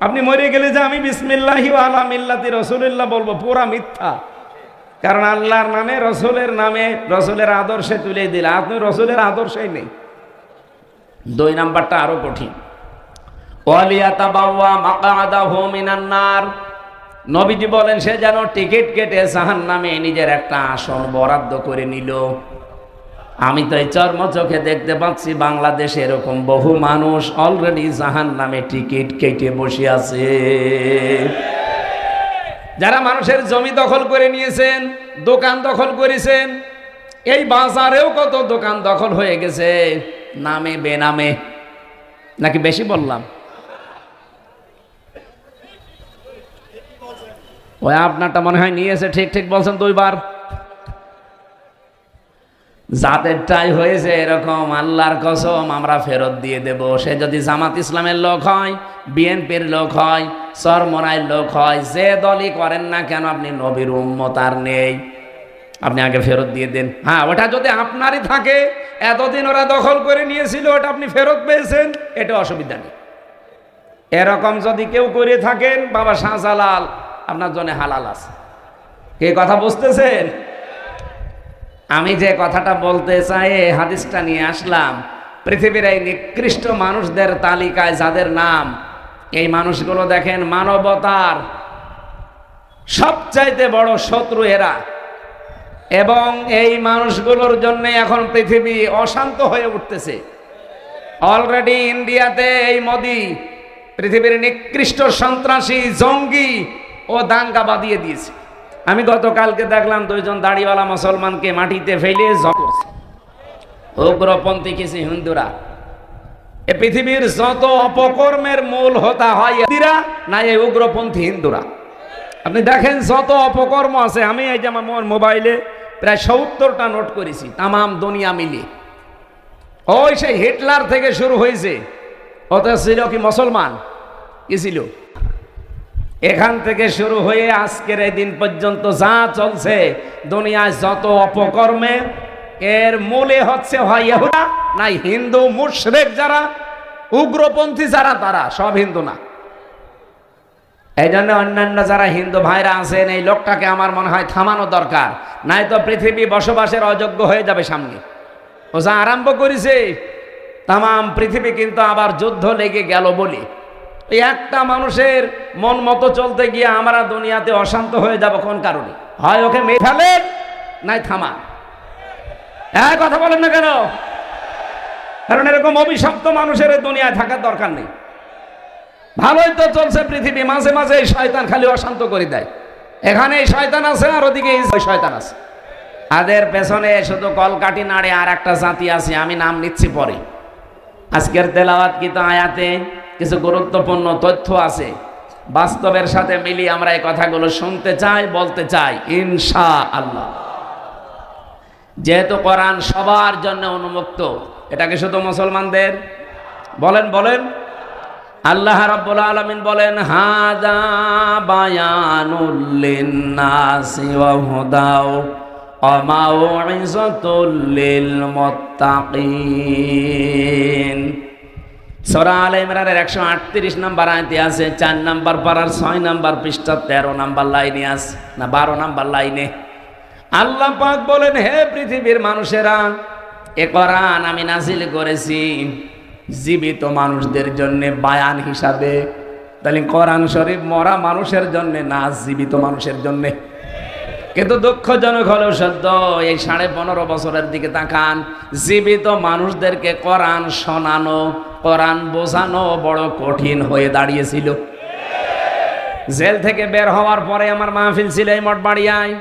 আপনি মরে গেলে যে আমি বিসমিল্লাহি ওয়া আলা মিল্লাতি রাসূলিল্লাহ বলবো, পুরা মিথ্যা। কারণ আল্লাহর নামে, রসুলের নামে, রসুলের আদর্শে তুলে দিলে আপনি রসুলের আদর্শেই নেই। 2 নাম্বারটা আরো কঠিন। ওয়ালিয়াতাবাওয়া মাকআদাহু মিনান নার, নবীজি বলেন সে যেন টিকিট কেটে জাহান্নামে নিজের একটা আসন বরাদ্দ করে নিল। আমি তো এই চর্ম চোখে দেখতে পাচ্ছি বাংলাদেশে এরকম বহু মানুষ অলরেডি জাহান্নামে টিকিট কেটে বসে আছে। যারা মানুষের জমি দখল করে নিয়েছেন, দোকান দখল করেছেন, এই বাজারেও কত দোকান দখল হয়ে গেছে, নামে বেনামে। নাকি বেশি বললাম? ওই আপনারটা মনে হয় নিয়েছে, ঠিক ঠিক বলছেন 2 বার। যাদেরটাই হয়েছে এরকম, আল্লাহর কসম আমরা ফেরত দিয়ে দেব। সে যদি জামাত ইসলামের লোক হয়, বিএনপির লোক হয়, চরমনাইয়ের লোক হয়, যে দলই করেন না কেন, আপনি নবীর উম্মত আর নেই, আপনি আগে ফেরত দিয়ে দেন। হ্যাঁ, ওটা যদি আপনারই থাকে, এতদিন ওরা দখল করে নিয়েছিল, ওটা আপনি ফেরত পেয়েছেন, এটা অসুবিধা নেই। এরকম যদি কেউ করে থাকেন, বাবা শাহজালাল আপনার জন্য হালাল আছে। কে কথা বুঝতেছেন? আমি যে কথাটা বলতে চাই, হাদিসটা নিয়ে আসলাম। পৃথিবীর এই নিকৃষ্ট মানুষদের তালিকায় যাদের নাম, এই মানুষগুলো দেখেন মানবতার সবচাইতে বড় শত্রু এরা। এবং এই মানুষগুলোর জন্য এখন পৃথিবী অশান্ত হয়ে উঠতেছে। অলরেডি ইন্ডিয়াতে এই মোদি পৃথিবীর নিকৃষ্ট সন্ত্রাসী, জঙ্গি ও দাঙ্গা বাঁধিয়ে দিয়েছে। আমি গতকালকে দেখলাম 2 জন দাড়িওয়ালা মুসলমানকে মাটিতে ফেলে করছে, উগ্রপন্থী কিছু হিন্দুরা। এ পৃথিবীর যত অপকর্মের মূল হোতা হয় এরা না, এই উগ্রপন্থী হিন্দুরা। আপনি দেখেন যত অপকর্ম আছে, আমি এই যে আমার মোবাইলে প্রায় 70টা নোট করেছি, তামাম দুনিয়া মিলিয়ে। ওই সেই হিটলার থেকে শুরু হয়েছে, ওটা ছিল কি মুসলমান, কি ছিল? এখান থেকে শুরু হয়ে আজকের এই দিন পর্যন্ত যা চলছে দুনিয়ায় যত অপকর্মে, এর মূলে হচ্ছে হয় ইহুদা না হিন্দু মুশরিক, যারা উগ্রপন্থী যারা, তারা সব হিন্দু না। এই জন্য অন্যান্য যারা হিন্দু ভাইরা আছেন, এই লোকটাকে আমার মনে হয় থামানো দরকার, নাই তো পৃথিবী বসবাসের অযোগ্য হয়ে যাবে সামনে। ও যা আরম্ভ করেছে, তামাম পৃথিবী কিন্তু আবার যুদ্ধ লেগে গেল বলে। এই একটা মানুষের মন মতো চলতে গিয়ে আমরা দুনিয়াতে অশান্ত হয়ে যাব। কোন কারণে? হয় ওকে মেরে ফেলেন, নাই থামা। কথা বলেন না কেন? কারণ এরকম অভিশপ্ত মানুষের দুনিয়ায় থাকার দরকার নেই। ভালোই তো চলছে পৃথিবী, মাঝে মাঝে এই শয়তান খালি অশান্ত করে দেয়। এখানে এই শয়তান আছে, আর ওদিকে এই শয়তান আছে। তাদের পেছনে শুধু কলকাঠি নাড়ে আর একটা জাতি আছে, আমি নাম নিচ্ছি পরে। আজকের তেলাওয়াত কিন্তু আয়াতে কিছু গুরুত্বপূর্ণ তথ্য আছে, বাস্তবের সাথে মিলিয়ে আমরা এই কথাগুলো শুনতে চাই, বলতে চাই ইনশাআল্লাহ। যেহেতু কোরআন সবার জন্য উন্মুক্ত, এটাকে শুধু মুসলমানদের বলেন, আল্লাহ রাব্বুল আলামিন বলেন হাযা বায়ানুল লিন্নাসি ওয়া হুদাও ওয়া মাউইযাতুল লিল মুত্তাকিন। সূরা আলে ইমরানের 138 নম্বর আয়াতে আছে, 4 নম্বর পারার 6 নম্বর পৃষ্ঠা 13 নম্বর লাইনে আছে, না 12 নম্বর লাইনে আল্লাহ পাক বলেন, হে পৃথিবীর মানুষেরা, এ কোরআন আমি নাযিল করেছি জীবিত মানুষদের জন্য বায়ান হিসাবে। তাহলে কোরআন শরীফ মরা মানুষের জন্য না, জীবিত মানুষের জন্য। কিন্তু দুঃখজনক হলেও সত্য, এই 15.5 বছরের দিকে তাকান, জীবিত মানুষদেরকে কোরআন শোনানো, কোরআন বোঝানো বড় কঠিন হয়ে দাঁড়িয়েছিল। জেল থেকে বের হওয়ার পরে আমার মাহফিল ছিল এই মঠবাড়িয়ায়,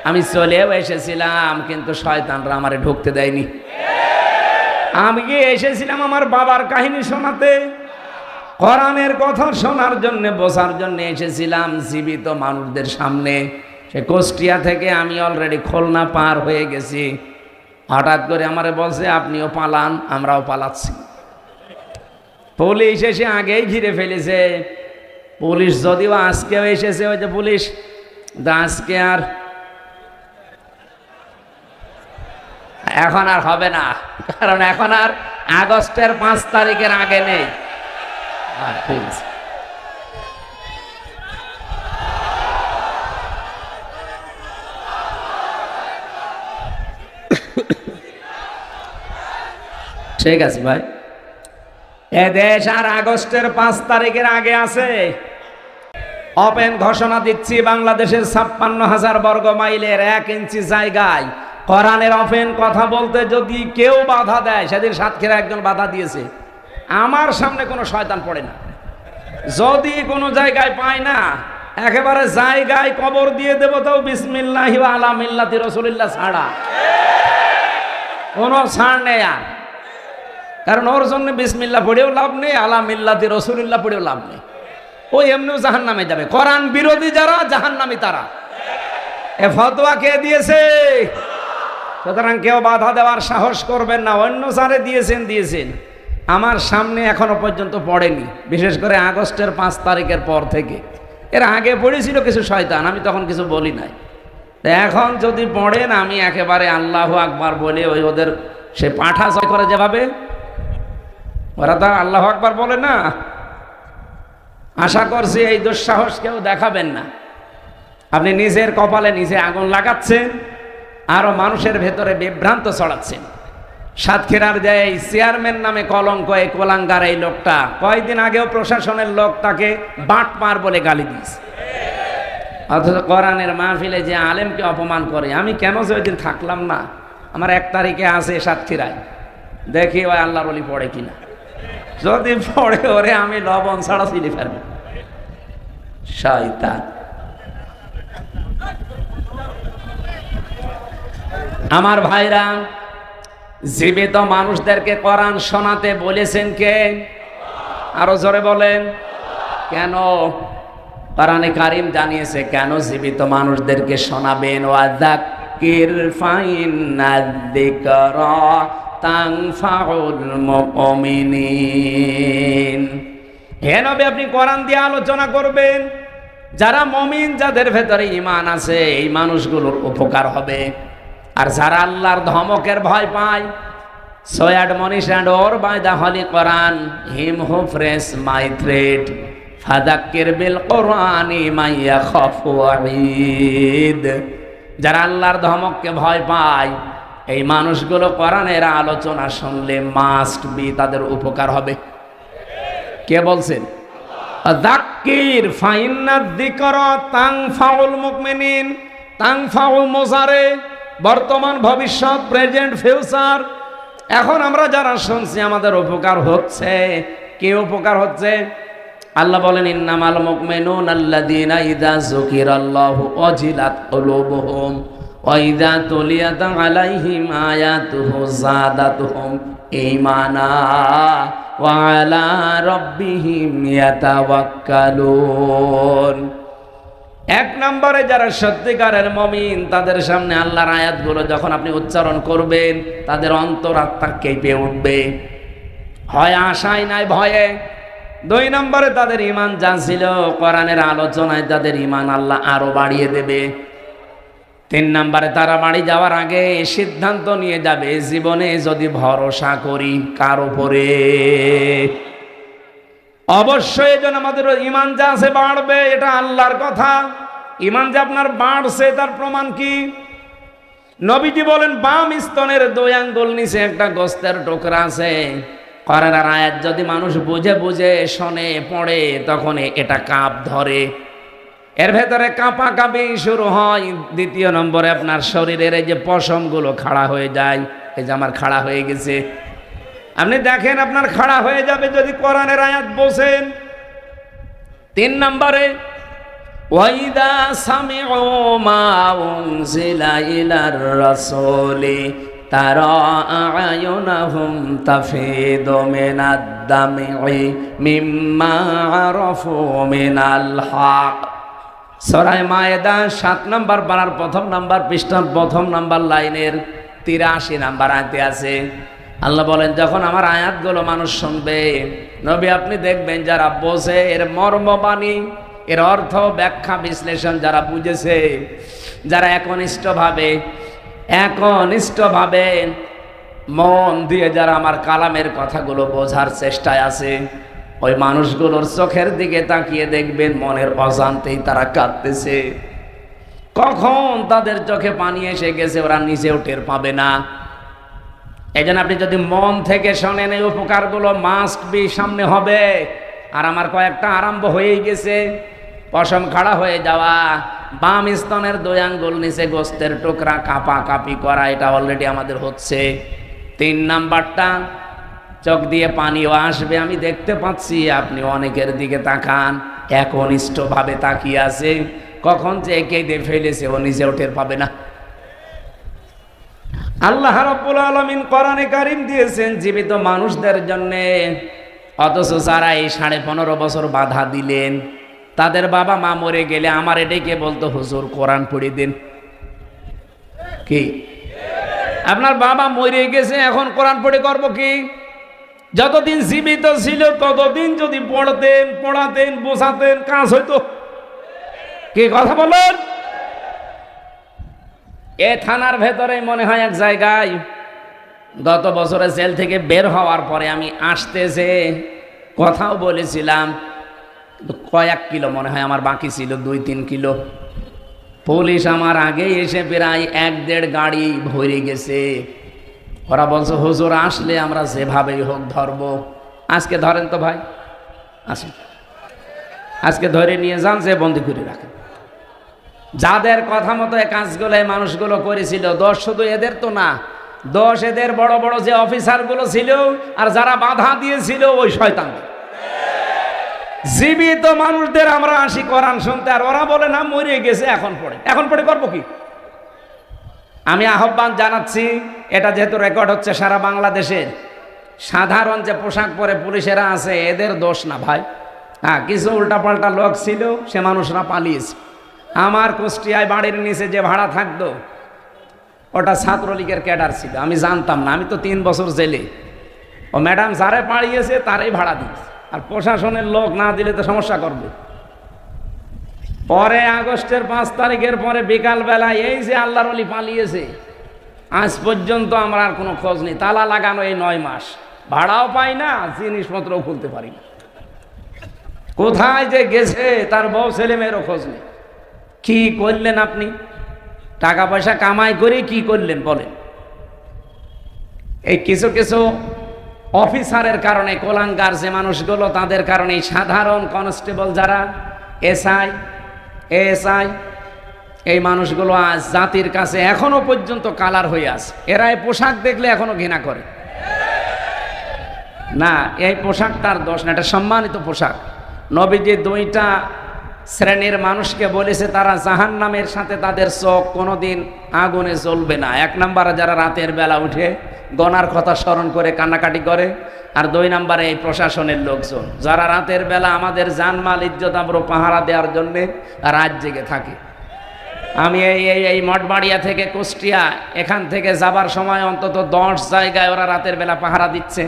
আমি চলেও এসেছিলাম, কিন্তু শয়তানরা আমারে ঢুকতে দেয়নি। আমি গিয়ে এসেছিলাম আমার বাবার কাহিনী শোনাতে, কোরআনের কথা শোনার জন্য, বোঝার জন্য এসেছিলাম জীবিত মানুষদের সামনে। সে কুষ্টিয়া থেকে আমি অলরেডি খুলনা পার হয়ে গেছি। হঠাৎ করে আমারে বলছে আপনিও পালান, আমরাও পালাচ্ছি। পুলিশ এসে আগেই ঘিরে ফেলেছে। পুলিশ যদিও আজকেও এসেছে, ওই যে পুলিশ, আজকে আর এখন আর হবে না, কারণ এখন আর আগস্টের 5 তারিখের আগে নেই। ঠিক আছে, ঠিক আছে ভাই, এ দেশ আর আগস্টের 5 তারিখের আগে আছে। ওপেন ঘোষণা দিচ্ছি, বাংলাদেশের 56,000 বর্গ মাইলের 1 ইঞ্চি জায়গায় কোরআনের ওপেন কথা বলতে যদি কেউ বাধা দেয়, সেদিন সাতক্ষীরা একজন বাধা দিয়েছে, আমার সামনে কোনো শয়তান পড়ে না। যদি কোনো জায়গায় পায় না, একেবারে জায়গায় কবর দিয়ে দেব, তাও বিসমিল্লাহি ওয়া আলা মিল্লাতি রাসূলিল্লাহ ছাড়া কোনো ছাড় নেই। আর কারণ ওর জন্য বিসমিল্লাহ পড়েও লাভ নেই, আলা মিল্লাতি রাসূলিল্লাহ পড়েও লাভ নেই। ওই এমনিও জাহান্নামে যাবে। কোরআন বিরোধী যারা, জাহান্নামী তারা। এ ফতোয়া কে দিয়েছে? সুতরাং কেউ বাধা দেওয়ার সাহস করবেন না। অন্য যারে দিয়েছেন, আমার সামনে এখনো পর্যন্ত পড়েনি, বিশেষ করে আগস্টের 5 তারিখের পর থেকে। এর আগে পড়েছিল কিছু শয়তান, আমি তখন কিছু বলি নাই। এখন যদি পড়েন, আমি একেবারে আল্লাহু আকবার বলে ওই ওদের সে পাঠা জয় করে যেভাবে, ওরা তো আল্লাহু আকবার বলে না। আশা করছি এই দুঃসাহস কেউ দেখাবেন না। আপনি নিজের কপালে নিজে আগুন লাগাচ্ছেন, আরো মানুষের ভেতরে বিভ্রান্ত ছড়াচ্ছেন। সাতক্ষীরার যে এই চেয়ারম্যান নামে কলঙ্ক, এই কোলাঙ্গার এই লোকটা, কয়েকদিন আগেও প্রশাসনের লোক তাকে বাটপার বলে গালি দিয়েছে। অথচ কোরআনের মাহফিলে যে আলেমকে অপমান করে, আমি কেন যে ওই দিন থাকলাম না। আমার 1 তারিখে আছে সাতক্ষীরায়, দেখি ওই আল্লাহর ওলি পড়ে কিনা। যদি পড়ে, ওরে আমি লবণ ছাড়া চিনি ফেলব। শয়তান। আমার ভাইরা, জীবিত মানুষদেরকে কোরআন শোনাতে বলেছেন কে? আরো জোরে বলেন। কেন? কোরআনে কারীম জানিয়েছে কেন জীবিত মানুষদেরকে শোনাবেন। ওয়াযাক্কির ফাইন্নায-যিকরা তানফাউল মুমিনিন। হে নবী, আপনি কোরআন দিয়ে আলোচনা করবেন, যারা মুমিন, যাদের ভেতরে ঈমান আছে, এই মানুষগুলোর উপকার হবে। আর যারা আল্লাহর ধমকের ভয় পায়, so admonish and or by the holy Quran him who fears my threat, ফাযাক্কির বিল কোরআনি মান ইয়াখাফু ওয়াঈদ। যারা আল্লাহর ধমককে ভয় পায়, এই মানুষগুলো কোরআনের আলোচনা শুনলে মাস্ট বি তাদের উপকার হবে। কে বলছেন? যাক্কির ফাইন্নায-যিকরা তানফাউল মুমিনিন। তানফাউ মুজারে, বর্তমান, ভবিষ্যৎ, প্রেজেন্ট, ফিউচার। এখন আমরা যারা শুনছি আমাদের উপকার হচ্ছে। কে উপকার হচ্ছে? আল্লাহ বলেন, ইন্নামাল মুমিনুনা আল্লাযীনা ইযা যুকিরাল্লাহু ওয়াজিলাত কুলুবুহুম ওয়া ইযা তুলিয়াত আলাইহিম আয়াতুহু যাদাতুহুম ঈমানা ওয়া আলা রাব্বিহিম ইয়াতাওয়াক্কালুন। 1 নম্বরে যারা সত্যিকারের মুমিন, তাদের সামনে আল্লাহর আয়াতগুলো যখন আপনি উচ্চারণ করবেন, তাদের অন্তরাত্মা কেঁপে উঠবে। হয় আশায় নাই ভয়ে, দুই নম্বরে তাদের ঈমান যা ছিল কোরআনের আলোচনায় তাদের ঈমান আল্লাহ আরো বাড়িয়ে দেবে। তিন নম্বরে তারা বাড়ি যাওয়ার আগে সিদ্ধান্ত নিয়ে যাবে, জীবনে যদি ভরসা করি কার উপরে, অবশ্যই যেন আমাদের ঈমান যা আছে বাড়বে। এটা আল্লাহর কথা। ঈমান যে আপনার বাড়ছে তার প্রমাণ কি? নবীজি বলেন, বাম স্তনের 2 আঙ্গুল নিচে একটা গোস্তের টুকরা আছে। কোরআনের আয়াত যদি মানুষ বুঝে বুঝে শোনে পড়ে, তখন এটা কাঁপ ধরে, এর ভেতরে কাঁপা কাঁপি শুরু হয়। দ্বিতীয় নম্বরে আপনার শরীরের এই যে পশমগুলো খাড়া হয়ে যায়। এই যে আমার খাড়া হয়ে গেছে, আপনি দেখেন আপনার খাড়া হয়ে যাবে যদি কোরআনের আয়াত বোঝেন। তিন নম্বরে ওয়াইদা সামিউ মা উনজিলা ইলার রাসূলি তারা আয়ুনাহুম তাফিদু মিনাদ দামি মিম্মা আরাফু মিনাল হক। সূরা মায়েদা 7 নম্বর পারার 1 নম্বর পৃষ্ঠার 1 নম্বর লাইনের 83 নম্বর আয়াতে আছে। আল্লাহ বলেন, যখন আমার আয়াতগুলো মানুষ শুনবে, নবী আপনি দেখবেন যারা বোঝে, এর মর্মবাণী, এর অর্থ ব্যাখ্যা বিশ্লেষণ যারা বুঝেছে, যারা একনিষ্ঠভাবে মন দিয়ে যারা আমার কালামের কথাগুলো বোঝার চেষ্টায় আছে, ওই মানুষগুলোর চোখের দিকে তাকিয়ে দেখবেন মনের অজান্তেই তারা কাঁদতেছে। কখন তাদের চোখে পানি এসে গেছে ওরা নিজেও টের পাবে না। এই জন্য আপনি যদি মন থেকে শোনেন, এই উপকারগুলো মাস্ট বি সামনে হবে। আর আমার কয়েকটা আরম্ভ হয়েই গেছে। পশম খাড়া হয়ে যাওয়া, বাম স্তনের 2 আঙ্গুল নিচে গোস্তের টুকরা কাঁপা কাঁপি করা, এটা অলরেডি আমাদের হচ্ছে। 3 নাম্বারটা, চোখ দিয়ে পানিও আসবে, আমি দেখতে পাচ্ছি। আপনি অনেকের দিকে তাকান, একনিষ্ঠভাবে তাকিয়ে আছে, কখন যে কেঁদে ফেলেছে ও নিজেও টের পাবে না। আল্লাহ রাব্বুল আলামিন কোরআনে কারীম দিয়েছেন জীবিত মানুষদের জন্য, অথচ যারা এই 15.5 বছর বাধা দিলেন, তাদের বাবা মা মরে গেলে আমার এটাকে বলতো, হুজুর কোরআন পড়ে দিন। কি আপনার বাবা মরে গেছে, এখন কোরআন পড়ে করব কি? যতদিন জীবিত ছিল ততদিন যদি পড়তেন, পড়াতেন, বোঝাতেন, কাজ হইতো। কি কথা বলেন? এ থানার ভেতরে মনে হয় এক জায়গায় গত বছরে জেল থেকে বের হওয়ার পরে আমি আসতেছে কথাও বলেছিলাম, কয়েক কিলো মনে হয় আমার বাকি ছিল, 2-3 কিলো। পুলিশ আমার আগে এসে প্রায় 1-1.5 গাড়ি ভরে গেছে। ওরা বলছে, হুজুর আসলে আমরা যেভাবেই হোক ধরবো। আজকে ধরেন তো ভাই, আসেন আজকে ধরে নিয়ে যান, যে বন্দি করে রাখেন। যাদের কথা মতো এই কাজগুলো এই মানুষগুলো করেছিল, দোষ শুধু এদের তো না, দোষ এদের বড় বড় যে অফিসারগুলো ছিল আর যারা বাধা দিয়েছিল ওই শয়তানদের। জীবিত মানুষদের আমরা আসি কোরআন শুনতে, আর ওরা বলে না মরে গেছে, এখন পড়ে করবো কি? আমি আহ্বান জানাচ্ছি, এটা যেহেতু রেকর্ড হচ্ছে সারা বাংলাদেশের, সাধারণ যে পোশাক পরে পুলিশেরা আছে এদের দোষ না ভাই। হ্যাঁ, কিছু উল্টাপাল্টা লোক ছিল, সে মানুষরা পালিয়েছে। আমার কুষ্টিয়ায় বাড়ির নিচে যে ভাড়া থাকতো, ওটা ছাত্রলীগের ক্যাডার ছিল, আমি জানতাম না। আমি তো 3 বছর জেলে। ও ম্যাডাম যারে পাড়িয়েছে তারাই ভাড়া দিয়েছে, আর প্রশাসনের লোক না দিলে তো সমস্যা করবে। পরে আগস্টের 5 তারিখের পরে বিকালবেলা এই যে আল্লাহর ওলি পালিয়েছে, আজ পর্যন্ত আমরা আর কোনো খোঁজ নেই। তালা লাগানো এই 9 মাস, ভাড়াও পাই না, জিনিসপত্রও খুলতে পারি না। কোথায় যে গেছে তার বউ ছেলে মেয়েরও খোঁজ নেই। কি করলেন আপনি? টাকা পয়সা কামাই করে কি করলেন বলেন? এই কিছু কিছু অফিসারের কারণে, কোলাঙ্গার যে মানুষগুলো, তাদের কারণে সাধারণ কনস্টেবল যারা, এএসআই, এই মানুষগুলো আজ জাতির কাছে এখনো পর্যন্ত কালার হয়ে আছে। এরা এই পোশাক দেখলে এখনো ঘৃণা করে না। এই পোশাকটার দোষ না, এটা সম্মানিত পোশাক। নবীজি 2টা শ্রেণীর মানুষকে বলেছে তারা জাহান্নামের সাথে তাদের চোখ কোনোদিন আগুনে জ্বলবে না। 1 নম্বরে যারা রাতের বেলা উঠে গনার কথা স্মরণ করে কান্নাকাটি করে, আর 2 নম্বরে এই প্রশাসনের লোকজন যারা রাতের বেলা আমাদের জানমাল ইজ্জত আবরু পাহারা দেওয়ার জন্য রাত জেগে থাকে। আমি এই মঠবাড়িয়া থেকে কুষ্টিয়া, এখান থেকে যাবার সময় অন্তত 10 জায়গায় ওরা রাতের বেলা পাহারা দিচ্ছে।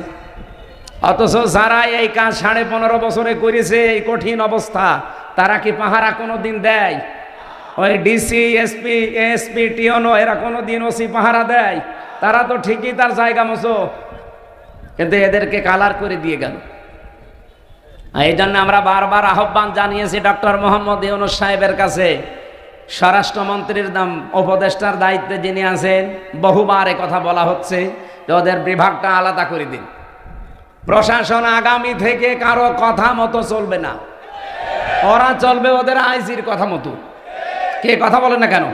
অথচ যারা এই কাজ 15.5 বছরে করেছে, এই কঠিন অবস্থা, তারা কি পাহারা কোনোদিন দেয়? ওই ডিসি, এসপি, এসপি, টিওনো এরা কোনোদিন ওসি পাহারা দেয়? তারা তো ঠিকই তার জায়গা মতো, কিন্তু এদেরকে কালার করে দিয়ে গেল। এই জন্য আমরা বারবার আহ্বান জানিয়েছি ডক্টর মোহাম্মদ ইউনূস সাহেবের কাছে, স্বরাষ্ট্রমন্ত্রীর উপদেষ্টার দায়িত্বে যিনি আছেন, বহুবার এ কথা বলা হচ্ছে যে ওদের বিভাগটা আলাদা করে দিন। প্রশাসন আগামী থেকে কারো কথা মতো চলবে না, ওরা চলবে ওদের আইজির কথা মতো। কে কথা বলে না কেন?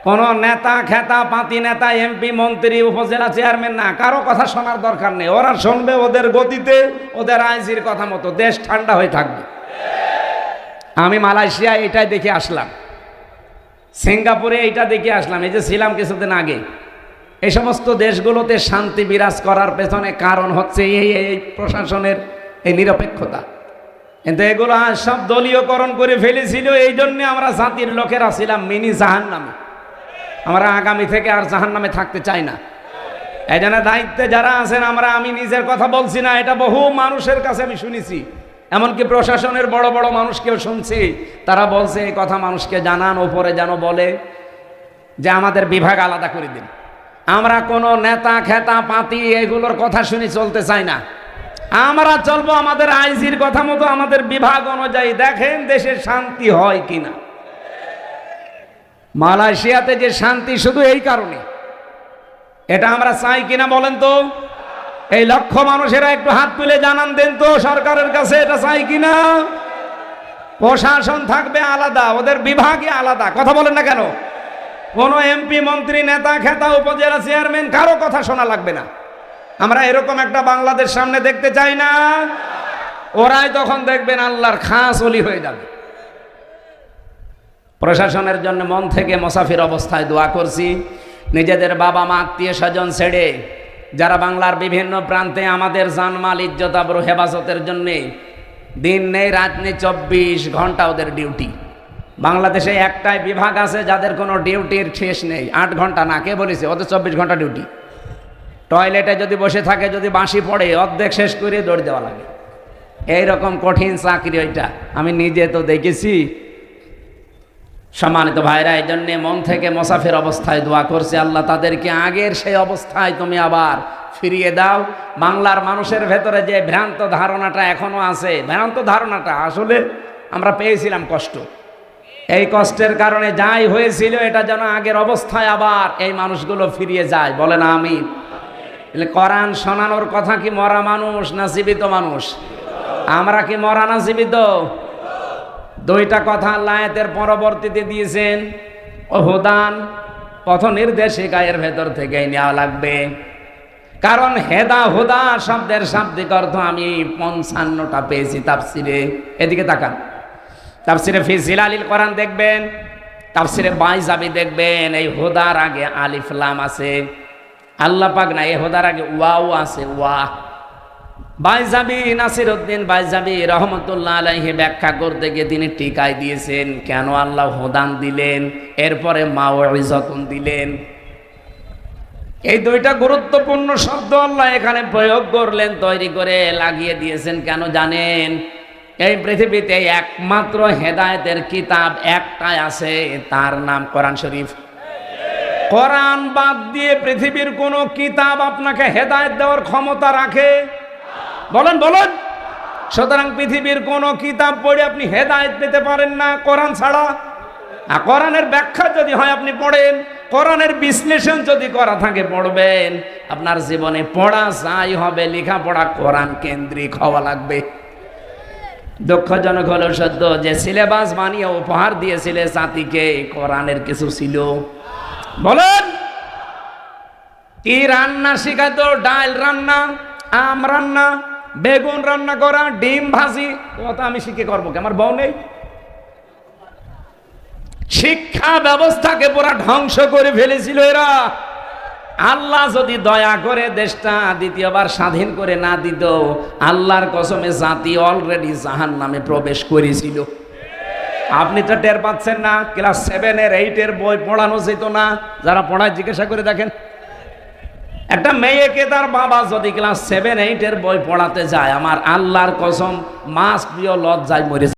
কোন নেতা খেতা পাতি নেতা, এমপি, মন্ত্রী, উপজেলা চেয়ারম্যান না, কারো কথা শোনার দরকার নেই। ওরা শুনবে ওদের গতিতে, ওদের আইজির কথা মতো। দেশ ঠান্ডা হয়ে থাকবে। আমি মালয়েশিয়া এটাই দেখে আসলাম, সিঙ্গাপুরে এইটা দেখে আসলাম, এই যে ছিলাম কিছুদিন আগে। এই সমস্ত দেশগুলোতে শান্তি বিরাজ করার পেছনে কারণ হচ্ছে এই প্রশাসনের এই নিরপেক্ষতা। কিন্তু এগুলো সব দলীয়করণ করে ফেলেছিল। এই জন্যে আমরা জাতির লোকেরা ছিলাম মিনি জাহান্নামে। আমরা আগামী থেকে আর জাহান্নামে থাকতে চাই না। এই জন্য দায়িত্বে যারা আছেন, আমি নিজের কথা বলছি না, এটা বহু মানুষের কাছে আমি শুনেছি, এমনকি প্রশাসনের বড় বড় মানুষকেও শুনছি। তারা বলছে এই কথা মানুষকে জানান, ওপরে যেন বলে যে আমাদের বিভাগ আলাদা করে দিন। আমরা কোনো নেতা খেতা পাতি এগুলোর কথা শুনি চলতে চাই না। আমরা চলবো আমাদের আইজির কথা মতো, আমাদের বিভাগ অনুযায়ী। দেখেন দেশে শান্তি হয় কিনা। মালয়েশিয়াতে যে শান্তি শুধু এই কারণে, এটা আমরা চাই কিনা বলেন তো? এই লক্ষ মানুষেরা একটু হাত তুলে জানান দেন তো সরকারের কাছে, এটা চাই কিনা? প্রশাসন থাকবে আলাদা, ওদের বিভাগই আলাদা। কথা বলেন না কেন? কোন এমপি, মন্ত্রী, নেতা খেতা, উপজেলা চেয়ারম্যান কারো কথা শোনা লাগবে না। আমরা এরকম একটা বাংলাদেশ সামনে দেখতে চাই না। ওরাই তখন দেখবেন আল্লাহর খাস ওলি হয়ে যাবে। প্রশাসনের জন্য মন থেকে মুসাফির অবস্থায় দোয়া করছি। নিজেদের বাবা মা, আত্মীয় স্বজন ছেড়ে যারা বাংলার বিভিন্ন প্রান্তে আমাদের জানমাল, ইজ্জত, আবরু হেফাজতের জন্যে দিন নেই রাত নেই, 24 ঘন্টা ওদের ডিউটি। বাংলাদেশে একটাই বিভাগ আছে যাদের কোনো ডিউটির শেষ নেই। 8 ঘন্টা না, কে বলেছে? ওদের 24 ঘন্টা ডিউটি। টয়লেটে যদি বসে থাকে, যদি বাঁশি পড়ে, অর্ধেক শেষ করে দৌড় দেওয়া লাগে। এইরকম কঠিন চাকরি ওইটা, আমি নিজে তো দেখেছি। সম্মানিত ভাইরা, এই জন্যে মন থেকে মুসাফির অবস্থায় দোয়া করছি, আল্লাহ তাদেরকে আগের সেই অবস্থায় তুমি আবার ফিরিয়ে দাও। বাংলার মানুষের ভেতরে যে ভ্রান্ত ধারণাটা এখনো আছে, ভ্রান্ত ধারণাটা আসলে আমরা পেয়েছিলাম কষ্ট। এই কষ্টের কারণে যাই হয়েছিল, এটা যেন আগের অবস্থায় আবার এই মানুষগুলো ফিরিয়ে যায়। বলেন আমিন। কোরআন শোনানোর কথা কি মরা মানুষ না জীবিত মানুষ? আমরা কি মরা না জীবিত? দুইটা কথা আল্লাহ আয়াতের পরবর্তীতে দিয়েছেন। ও হুদান, পথ নির্দেশিকা, এর ভেতর থেকেই নেওয়া লাগবে। কারণ হেদা হুদা শব্দের শাব্দিক অর্থ আমি 55টা পেয়েছি তাফসিরে। এদিকে তাকান, তাফসিরে ফি জিলালিল কোরআন দেখবেন, তাফসিরে বাইজাবি দেখবেন, এই হুদার আগে আলিফ লাম আছে। আল্লাহ পাক না, এই হুদার আগে ওয়াও আছে, ওয়া। বাইজাবি, নাসিরউদ্দিন বাইজাবি রহমতুল্লাহ আলাইহি ব্যাখ্যা করতে গিয়ে তিনি টিকায় দিয়েছেন কেন আল্লাহ হুদান দিলেন, এরপরে মাউইজাতুন দিলেন। এই দুইটা গুরুত্বপূর্ণ শব্দ আল্লাহ এখানে প্রয়োগ করলেন, তৈরি করে লাগিয়ে দিয়েছেন। কেন জানেন? এই পৃথিবীতে একমাত্র হেদায়েতের কিতাব একটাই আছে, তার নাম কোরআন শরীফ। কোরআন বাদ দিয়ে পৃথিবীর কোন কিতাব আপনাকে হেদায়েত দেওয়ার ক্ষমতা রাখে? বলেন বলেন। সুতরাং পৃথিবীর কোন কিতাব পড়ে আপনি হেদায়েত পেতে পারেন না কোরআন ছাড়া। আর কোরআনের ব্যাখ্যা যদি হয় আপনি পড়েন, কোরআনের বিশ্লেষণ যদি করা থাকে পড়বেন। আপনার জীবনে পড়া যাই হবে, লেখাপড়া কোরআন কেন্দ্রিক হওয়া লাগবে। দুঃখজনক হলো সত্য যে সিলেবাস বানিয়ে উপহার দিয়েছিলে জাতিকে, কোরআনের কিছু ছিল? বলেন। কি রান্না শিখাতো? ডাল রান্না, আম রান্না, বেগুন রান্না করা, ডিম ভাজি। ওটা আমি শিখে করবো কি? আমার বউ নেই? শিক্ষা ব্যবস্থাকে পুরা ধ্বংস করে ফেলেছিল এরা। আল্লাহ যদি দয়া করে দেশটা দ্বিতীয়বার স্বাধীন করে না দিত, আল্লাহর কসমে জাতি অলরেডি জাহান্নামে প্রবেশ করেছিল। আপনি তো টের পাচ্ছেন না? ক্লাস 7 এর 8 এর বই পড়ানো যেত না? যারা পড়ায় জিজ্ঞাসা করে দেখেন। একটা মেয়েকে তার বাবা যদি ক্লাস 7-8 এর বই পড়াতে যায়, আমার আল্লাহর কসম মাস প্রিয় লজ্জায় মরে